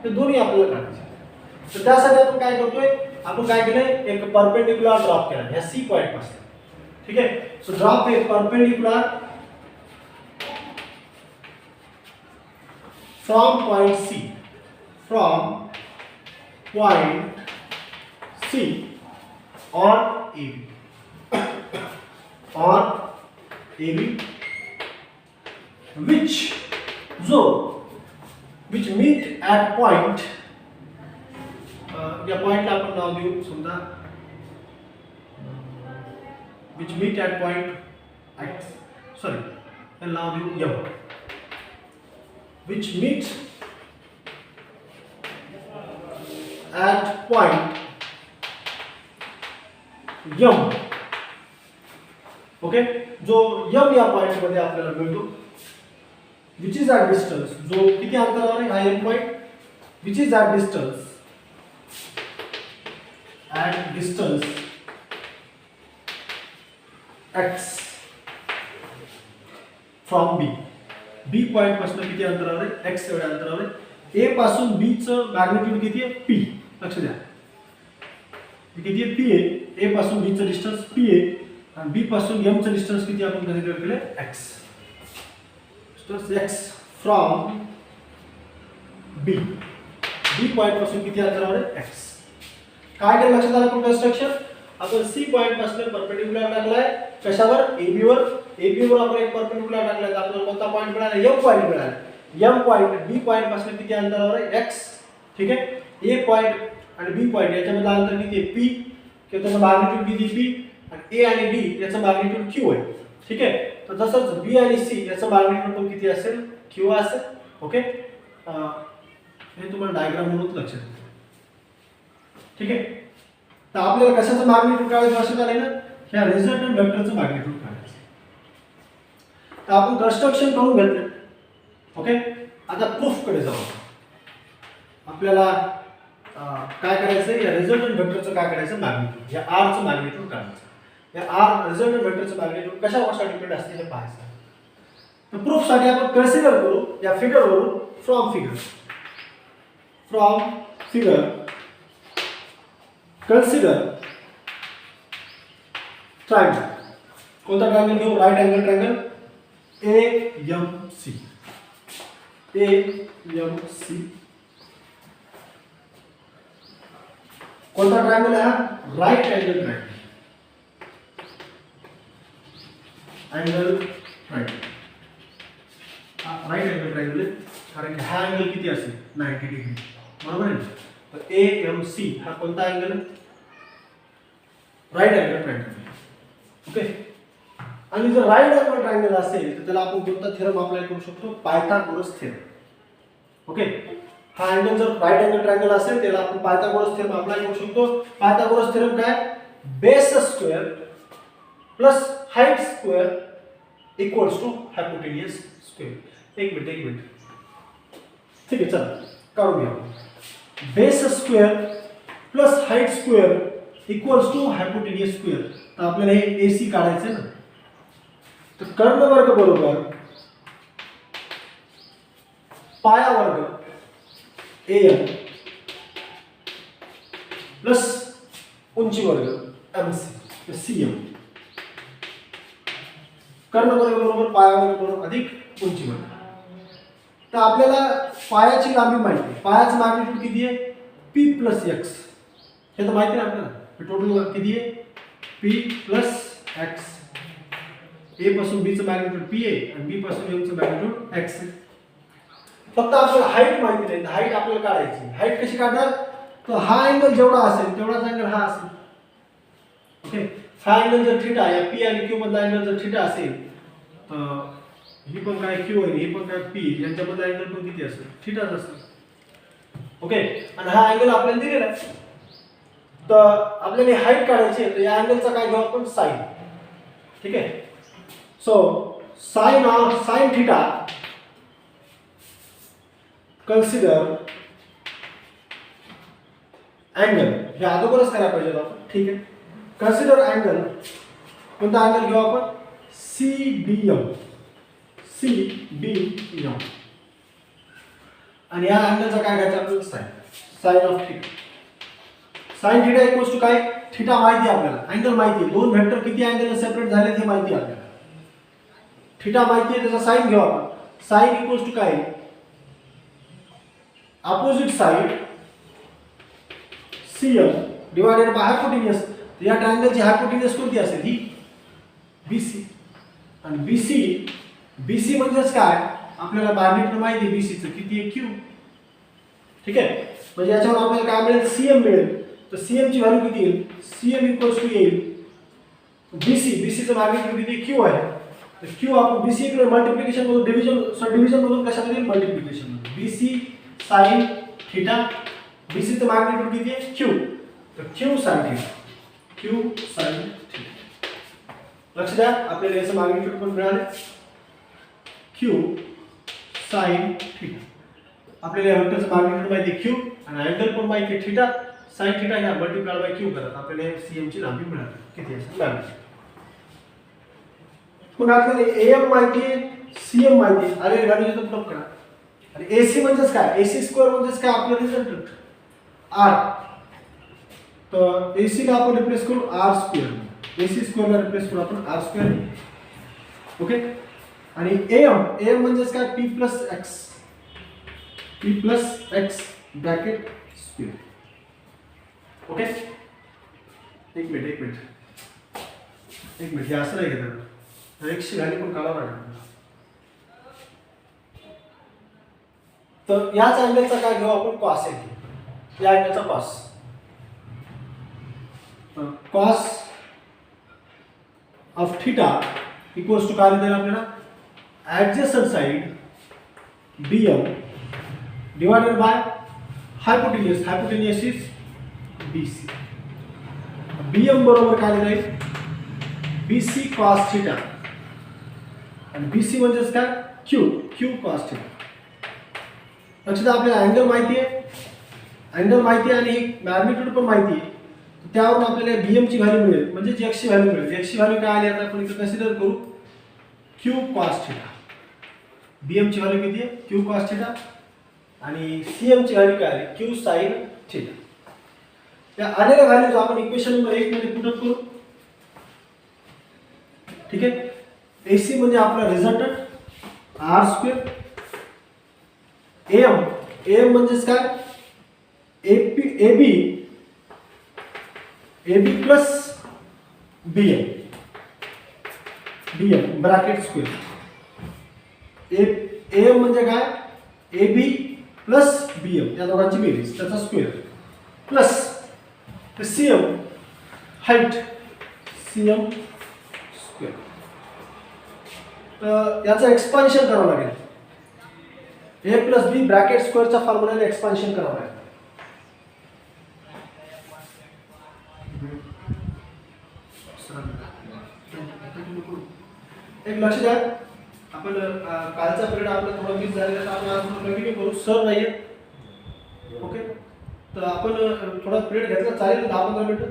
ते दोन्ही आपल्याला काढायचे. तर त्यासाठी आपण काय करतोय, आपण काय केलंय, एक परपेंडिक्युलर ड्रॉप केला या C पॉइंट पासून. ठीक आहे. So drop a perpendicular from point C, from point C on AB, on AB, which meet at point, या पॉइंटला आपण नाव देऊ समजा, which meet at point X, sorry याला नाव देऊ M, which meet at point M. Okay, जो M या point मध्ये आपल्याला मिळतो, विच इज ॲट डिस्टन्स, जो किती अंतरावर आहे हा M point, which is at distance x from B. B point पासून किती अंतरावर आहे, x एवढ्या अंतरावर आहे. A पासून B चं मॅग्निट्यूड किती आहे, P. लक्ष द्या, किती आहे, P आहे. A पासून B चं डिस्टन्स P आहे आणि B पासून M चं डिस्टन्स किती आपण कन्सिडर केले, x. x from B. B point पासून किती अंतरावर आहे, x. काय केलं लक्षात आलं, कन्स्ट्रक्शन आपण C पॉइंट पासून परपेंडिक्युलर टाकलाय कशावर, AB वर. AB वर आपण एक परपेंडिक्युलर टाकलाय तर आपल्याला कोणता पॉइंट मिळाला, M पॉइंट मिळाला. M पॉइंट B पॉइंट पासून किती अंतरावर आहे, x. ठीक आहे, A पॉइंट आणि B पॉइंट याच्यामधलं अंतर किती आहे, P, किंवा त्याचं मॅग्निट्यूड किती P, आणि A आणि D याचं मॅग्निट्यूड Q आहे. ठीक आहे, तर तसंच B आणि C याचं मॅग्निट्यूड पण किती असेल, Q असेल. ओके, हे तुम्हाला डायग्राम म्हणून लक्षात ठेवा. ठीक आहे, तर आपल्याला कशाचं मॅग्निट्यूड काढायचं लक्षात आलं ना, ह्या रिझल्टंट वेक्टरचं मॅग्निट्यूड काढायचं. तर आपण कन्स्ट्रक्शन करून घेतलं. ओके, आता प्रूफ कडे जाऊ. आपल्याला काय करायचं, या रिझल्टंट वेक्टरचं काय करायचं, मॅग्निट्यूड, या r चं मॅग्निट्यूड काढायचं. या r रिझल्टंट वेक्टरचं मॅग्निट्यूड कशावर डिपेंड असते हे पाहायचं. तर प्रूफ साठी आपण कन्सिडर करू या फिगर वरून, फ्रॉम फिगर कन्सिडर ट्रायंगल. कोणता ट्रायंगल घेऊ, राइट अँगल ट्रायंगल AMC. कोणता ट्रायंगल आहे हा, right angle triangle. Right angle triangle आहे कारण हा अँगल किती असेल, 90 डिग्री. बरोबर आहे. तर AMC हा कोणता अँगल आहे, राइट अँगल ट्रायंगल. ओके, आणि जर राइट अँगल ट्रायंगल असेल तर त्याला आपण कोणता थेरम अप्लाय करू शकतो, पायथागोरस थेरम. ओके, हा अँगल जर राइट अँगल ट्रायंगल असेल त्याला आपण पायथागोरस थेरम अप्लाय करू शकतो. पायथागोरस थेरम काय, base square plus height square equals to hypotenuse square. एक मिनिट, ठीक आहे, चला काढून घ्या. Base square plus height square equals to hypotenuse square. तर आपल्याला हे AC काढायचं ना, तर कर्ण वर्ग बरोबर पाया वर्ग AM प्लस उंची वर्ग MC CM. कर्ण वर्ग बरोबर पाया वर्ग बरोबर अधिक उंची वर्ग. तर आपल्याला पायाची लांबी माहिती आहे, पायाचं मॅग्निट्यूड किती आहे, P प्लस x. हे तर माहिती आहे आपल्याला, टोटल किती आहे, P प्लस x. A पासून B चं मॅग्निट्यूड P आहे आणि B पासून M चं मॅग्निट्यूड x आहे. फक्त आपल्याला हाईट माहिती नाही, हाईट आपल्याला काढायची. हाईट कशी काढणार, तर हा अँगल जेवढा असेल तेवढाच अँगल हा असेल. ओके, हा अँगल जर थीटा, या P आणि Q मधला अँगल जर थीटा असेल तर ही पण काय Q आहे, ही पण काय P, यांच्यामधला अँगल पण किती असेल, थीटाच असेल. ओके, आणि हा अँगल आपल्याला दिलेला आहे. तर आपल्याला हाईट काढायची आहे, तर या अँगलचा काय घेऊ आपण, साइन. ठीक आहे, so sine theta consider angle, हे अगोदरच करायला पाहिजे आपण. ठीक आहे, कन्सिडर अँगल, कोणता अँगल घेऊ आपण, CBM. आणि या अँगलचा काय घ्यायचा आपल्याला, sine of theta. Sine theta equals to काय, थीटा माहिती आहे आपल्याला, अँगल माहिती आहे, दोन वेक्टर किती अँगल सेपरेट झाले हे माहिती आहे आपल्याला. थीटा माहिती आहे, त्याचा साइन घेऊ आपण. साइन इक्वल्स टू काय, opposite side CM divided by हायपोटेन्यूस. तर या ट्रायंगलची हायपोटेन्यूस कोणती असेल, ही BC. आणि BC म्हणजेच काय, आपल्याला मॅग्निट्यूड माहिती आहे BC चं किती आहे, Q. ठीक आहे, म्हणजे याच्यावर आपल्याला काय मिळेल, CM मिळेल. तर CM ची व्हॅल्यू किती येईल, CM इक्वल्स टू येईल BC चं मॅग्निट्यूड किती, Q आहे. तर Q आपण BC इकडे मल्टिप्लिकेशन मधून डिव्हिजन मधून कशामध्ये येईल, मल्टिप्लिकेशन मधून. BC sin थीटा बीसीचं मॅग्निट्यूड किती आहे क्यू, तर Q sine theta, Q sine theta. लक्ष द्या आपल्याला याचं मॅग्निट्यूड पण मिळाले क्यू साइन थीटा. आपल्याला या वेक्टरचं मॅग्निट्यूड माहिती आहे क्यू आणि अँगल पण माहिती आहे थीटा. साइन थीटा ह्या मल्टिप्लाय बाय क्यू करत आपल्याला सीएम ची लांबी मिळाली किती असेल मॅग्निट्यूड. मग आपल्याला एएम माहिती आहे, सीएम माहिती आहे, अरे व्हॅल्यू इथं पुट करा. आणि एसी म्हणजेच काय, एसी स्क्वेअर म्हणजेच काय आपलं रिझल्टंट आर. तर एसी ला आपण रिप्लेस करू आर स्क्वेअर, एसी स्क्वेअर ला रिप्लेस करू आपण आर स्क्वेअर. ओके. आणि एएम, एएम म्हणजेच काय P plus x, P plus x bracket square. Okay. एक मिनिट हे असं नाही घेतात, एक्सची व्हॅल्यू पण काढावं लागेल. तर याच अँगलचा काय घेऊ आपण, कॉस आहे, या अँगलचा cos. Cos of theta equals to काय देईल आपल्याला, adjacent side BM divided by hypotenuse, hypotenuse is BC. BM बरोबर काय देईल, बीसी कॉस थीटा, आणि बीसी म्हणजेच काय क्यू, क्यू कॉस थीटा. लक्षात आपल्याला अँगल माहिती आहे, अँगल माहिती आहे आणि मॅग्निट्यूड पण माहिती आहे. त्यावरून आपल्याला बीएम ची व्हॅल्यू मिळेल, म्हणजे जी एक्सची व्हॅल्यू मिळेल. एक्सची व्हॅल्यू काय आली आता आपण इथे कन्सिडर करू क्यू कॉस थीटा. बीएम ची व्हॅल्यू किती आहे क्यू कॉस थीटा, आणि सीएम ची व्हॅल्यू काय आली क्यू साइन थीटा. या आलेल्या व्हॅल्यूज आपण इक्वेशन नंबर 1 मध्ये पुट अप करू. ठीक आहे. एसी म्हणजे आपला resultant R square, AM, AM म्हणजेच काय AP, AB plus BM, BM bracket square. AM म्हणजे काय एबी प्लस बीएम, या दोघांची बेरीज त्याचा square, plus CM height, CM square. तर याचं एक्सपान्शन करावं लागेल. ए प्लस बी ब्रॅकेट स्क्वेअरच्या फॉर्म्युल्याने एक्सपान्शन करावं लागेल. एक लक्ष द्या, आपण कालचा पिरियड आपला थोडा मिस झालेला, आपण आज कंटिन्यू करू. सर नाहीये. ओके. तर आपण थोडा पिरियड घेतला चालेल 10-15 मिनिटं.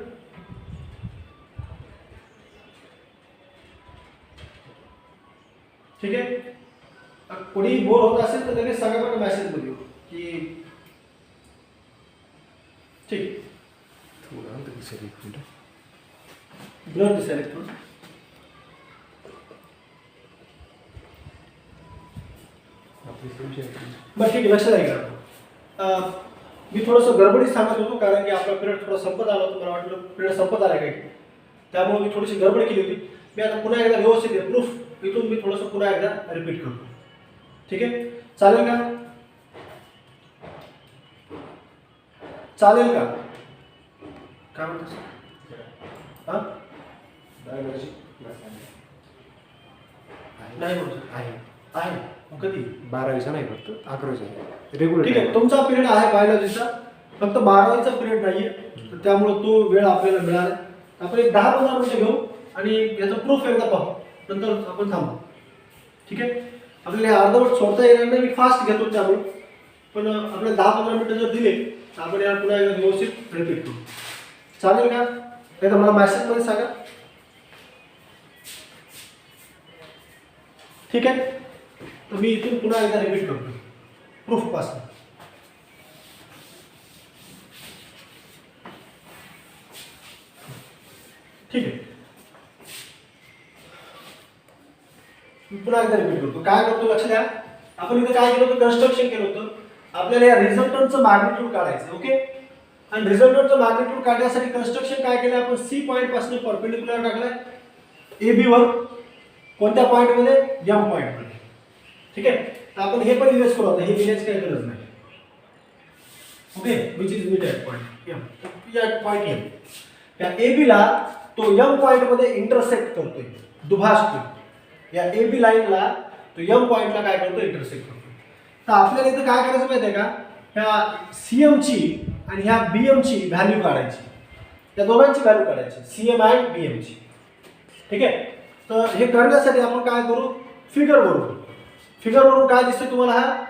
ठीक आहे. कोणी बोर होत असेल तर लगेच सांगा मला मेसेज मध्ये की ठीक. थोडा ब्लर दिसेल थोडं. बरं ठीक आहे, लक्षात आहे. मी थोडंसं गडबडीत सांगत होतो कारण की आपला पिरियड थोडा संपत आला होता. मला वाटलं पिरियड संपत आला काही, त्यामुळे मी थोडीशी गडबड केली होती. मी आता पुन्हा एकदा व्यवस्थित प्रूफ इथून मी थोडंसं पुन्हा एकदा रिपीट करतो. ठीक आहे, चालेल का? चालेल का? काय म्हणतोस? हां नाही म्हणतो आहे आहे कधी 12वीचा नाही फक्त 11वीचा रेग्युलर. ठीक आहे, तुमचा पिरियड आहे बायोलॉजीचा, फक्त 12वीचा पिरियड नाहीये, तर त्यामुळे तो वेळ आपल्याला मिळाला. आपण एक 10-15 मिनिटं घेऊ आणि याचा प्रूफ एकदा पाहू, नंतर आपण थांबू. ठीक आहे, आपल्याला अर्धवट सोडता येणार नाही, मी फास्ट घेतो त्यामुळे. पण आपल्याला 10-15 मिनिटं जर दिले तर आपण याला पुन्हा एकदा व्यवस्थित रिपीट करू. चालेल का? एकदा मला मेसेजमध्ये सांगा. ठीक आहे, तर मी इथून पुन्हा एकदा रिपीट करतो प्रूफ पासून. ठीक आहे, मी पुन्हा एकदा रिपीट करतो. काय करतो लक्ष द्या. आपण इथे काय केलं होतं, कन्स्ट्रक्शन केलं होतं. आपल्याला या रिझल्टंटचं मॅग्निट्यूड काढायचं. ओके, आणि रिझल्टंटचं मॅग्निट्यूड काढण्यासाठी कन्स्ट्रक्शन काय केलं आपण, सी पॉईंट पासून परपेंडिक्युलर टाकलाय एबी वर. कोणत्या पॉईंट मध्ये? एम पॉईंट मध्ये. ठीक आहे, तर आपण हे पण इमेज करू. आता हे इमेज काही गरज नाही. Okay, which is mid at point M. या पॉईंट एम, या एबी ला तो एम पॉईंट मध्ये इंटरसेक्ट करतोय, दुभाजतोय. या एबी लाईनला तो एम पॉईंटला काय करतो, इंटरसेक्ट करतो. तर आपल्याला इथं काय करायचं माहिती आहे का, ह्या सीएम ची आणि ह्या BM ची व्हॅल्यू काढायची, या दोघांची व्हॅल्यू काढायची, CM आणि BM ची. ठीक आहे. तर हे करण्यासाठी आपण काय करू, फिगरवरून काय दिसते तुम्हाला हा,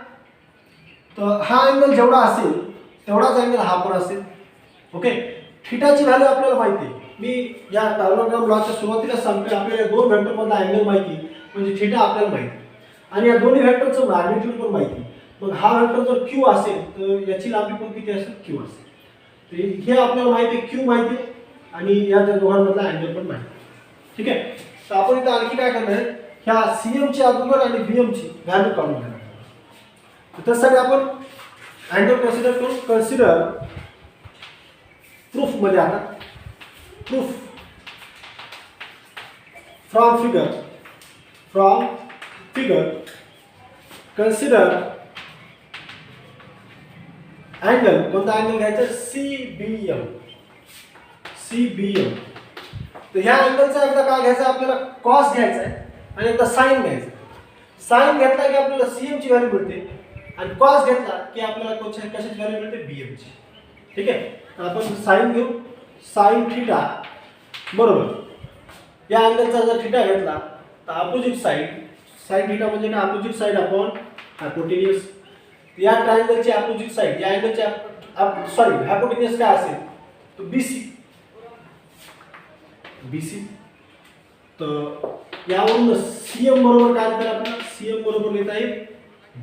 तर हा अँगल जेवढा असेल तेवढाच अँगल हा पण असेल. ओके. थिटाची व्हॅल्यू आपल्याला माहिती आहे, मी या पॅरलोग्राम लॉच्या सुरुवातीला सांगतो, आपल्याला दोन व्हेक्टर मधला अँगल माहिती म्हणजे थिटा आपल्याला माहिती आणि या दोन्ही व्हेक्टरचं मॅग्निट्यूड पण माहिती. मग हा व्हेक्टर जर Q असेल तर याची लांबी पण किती असेल, Q असेल. तर हे आपल्याला माहिती आहे, Q माहिती आहे आणि या दोघांमधला अँगल पण माहिती. ठीक आहे. तर आपण इथं आणखी काय करणार आहे, ह्या CM ची अगोदर आणि BM ची व्हॅल्यू काढून घेणार. त्यासाठी आपण अँगल कन्सिडर प्रूफ मध्ये आता proof from figure consider angle, कोणता अँगल घ्यायचा, CBM. तर ह्या अँगलचा एकदा काय घ्यायचा आपल्याला, कॉस घ्यायचा आहे आणि एकदा साइन घ्यायचा. साइन घेतला की आपल्याला CM ची व्हॅल्यू मिळते आणि कॉस घेतला की आपल्याला कशाची व्हॅल्यू मिळते, BM ची. ठीक आहे. तर आपण साइन घेऊ, साइन थिटा बरोबर या अँगलचा जर थिटा घेतला तर अपोजिट साइड, साइन थिटा म्हणजे काय, अपोजिट साइड अपॉन हायपोटेन्यूज. या ट्रायंगलची अपोजिट साइड, या अँगलच्या हायपोटेन्यूज काय असेल, तो BC. तर यावरून CM बरोबर काय तर आपल्याला CM बरोबर लिहिता येईल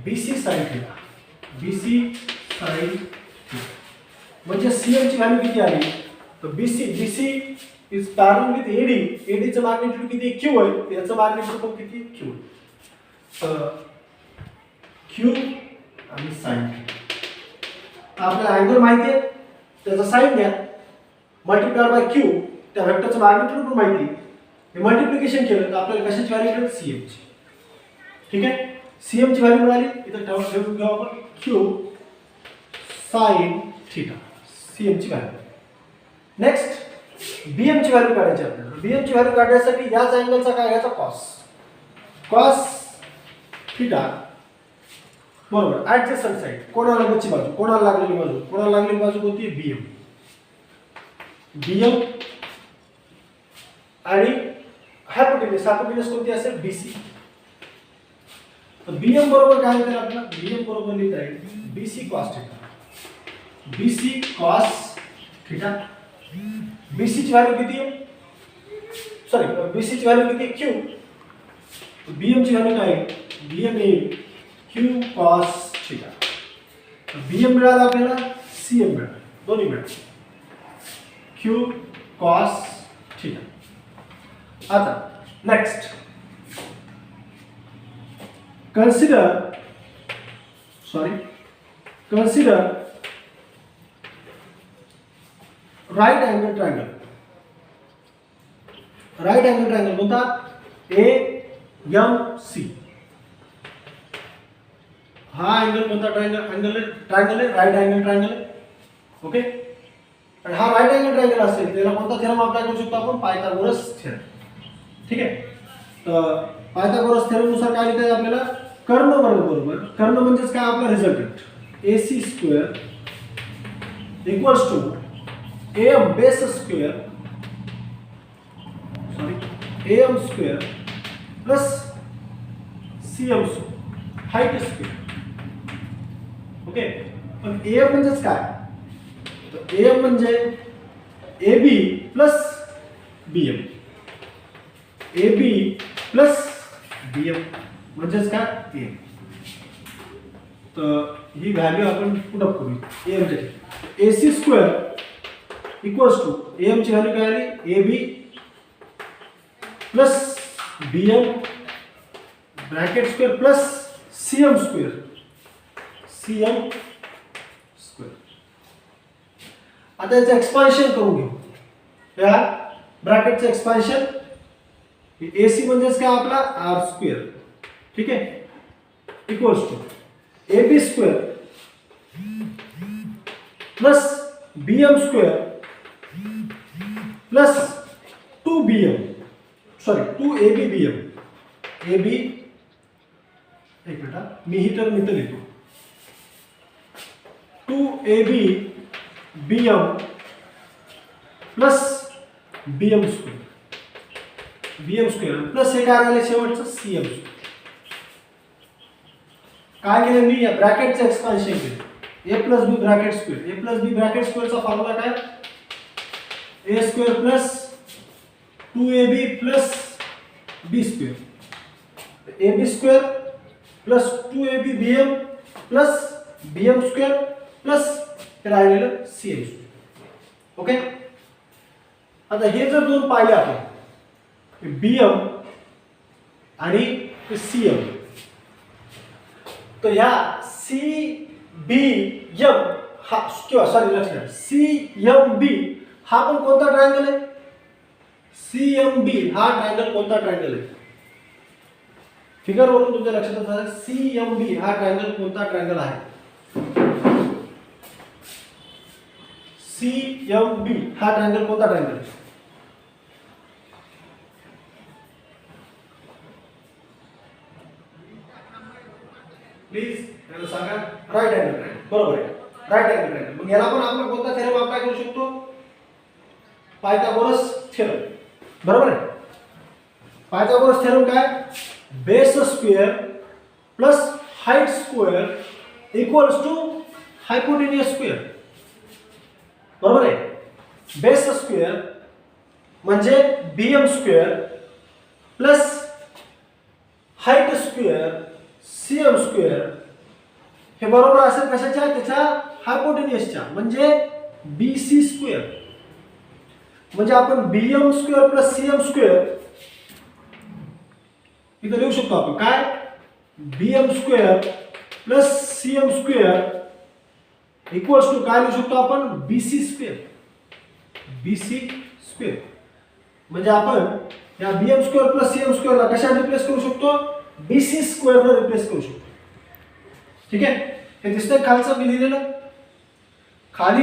BC sin थिटा. म्हणजे CM ची व्हॅल्यू किती आली, तर BC is parallel with AD चं मॅग्निट्यूड किती, Q आहे, याचं मॅग्निट्यूड पण किती, Q. तर Q आणि sin थिटा. आपल्याला अँगल माहिती आहे, त्याचा साइन घ्या, मल्टिप्लाय बाय Q, त्या वेक्टरचं मॅग्निट्यूड पण माहिती आहे, हे मल्टिप्लिकेशन केलं तर आपल्याला कशाची व्हॅल्यू मिळेल, CM ची. ठीक आहे. CM ची व्हॅल्यू मिळाली, इथं ठेवून घेऊ आपण Q sin थिटा, CM ची व्हॅल्यू. नेक्स्ट BM ची व्हॅल्यू काढायची आपल्याला. BM ची व्हॅल्यू काढण्यासाठी याच अँगलचा काय घ्यायचा, cos थिटा बरोबर ऍडजस्टंट साइड, कोणाला लागलीची बाजू, कोणाला लागलेली बाजू कोणती, BM आणि हायपोटेन्यूज कोणती असेल, BC. तर BM बरोबर काय होईल आपल्याला, BM बरोबर लिहिता येईल BC cos थिटा. BC ची व्हॅल्यू किती आहे, BC ची व्हॅल्यू किती, Q. BM ची व्हॅल्यू काय आहे, BM येईल Q cos थिटा. BM मिळाला आपल्याला, CM मिळाला, दोन्ही मिळाले, Q cos थिटा. आता next consider right angle triangle. Right angle triangle कोणता, AMC. हा अँगल कोणता, ट्रायंगल आहे राइट अँगल ट्रायंगल आहे. ओके. आणि हा राइट अँगल ट्रायंगल असेल त्याला कोणता थेरम अप्लाय करू शकतो आपण, पायथागोरस थेरम. ठीक आहे. तर पायथागोरस थेरम नुसार काय लिहिता येईल आपल्याला, कर्ण बरोबर, कर्ण म्हणजेच काय आपला resultant, AC² equals to AM base square AM² plus CM height square. Okay. पण AM म्हणजेच काय, तर AM म्हणजे AB plus BM, AB plus BM म्हणजेच काय, AM. तर ही व्हॅल्यू आपण पुटअप करू, AM ची AC² इक्वल्स टू AM ची व्हॅल्यू काय आली, AB plus BM bracket square plus CM square. आता याचं एक्सपान्शन करून घेऊ, या ब्रॅकेटचं एक्सपान्शन, AC म्हणजेच काय आपला R². ठीक आहे. Equals to AB² plus BM² plus 2ABBM. AB एक मिनिट, मी ही टर्म इथं लिहितो, 2AB BM plus BM square, BM square plus हे काय राहिले शेवटचं CM स्क्वेअर. काय केलं मी या ब्रॅकेटचं एक्सपान्शन केलं. A plus B bracket square, A plus B bracket स्क्वेअरचा फॉर्म्युला काय, A square plus 2AB plus B square, AB square plus 2AB BM plus BM square plus हे राहिलेलं CM स्क्वेअर. ओके. आता हे जर दोन पाहिले आपण BM आणि CM, तर ह्या CBM हा किंवा सॉरी लक्षात CMB हा पण कोणता ट्रायंगल आहे, CMB हा ट्रायंगल कोणता ट्रायंगल आहे, फिगर वरून तुमच्या लक्षात आलं CMB हा ट्रायंगल कोणता ट्रायंगल आहे. CMB हा ट्रायंगल कोणता ट्रायंगल आहे. प्लीज याला सांगा. राईट अँगल ट्रायंगल, बरोबर आहे, राईट अँगल ट्रायंगल. मग याला पण आपण कोणता थेरम अप्लाय करू शकतो, पायथागोरस थेरम. बरोबर आहे. पायथागोरस थेरम काय, base square plus height square equals to hypotenuse square. बरोबर आहे. बेस स्क्वेअर म्हणजे BM square plus height square CM square हे बरोबर असेल कशाच्या, त्याच्या हायपोटेन्यूसच्या म्हणजे BC स्क्वेअर. म्हणजे आपण BM square plus CM square इथं लिहू शकतो आपण काय, BM square plus CM square equals to काय लिहू शकतो आपण, BC स्क्वेअर. BC स्क्वेअर म्हणजे आपण या BM स्क्वेअर प्लस CM स्क्वेअरला कशा रिप्लेस करू शकतो, BC स्क्वेअरला रिप्लेस करू शकतो. ठीक आहे. हे दिसतंय खालचं मी लिहिलेलं, खाली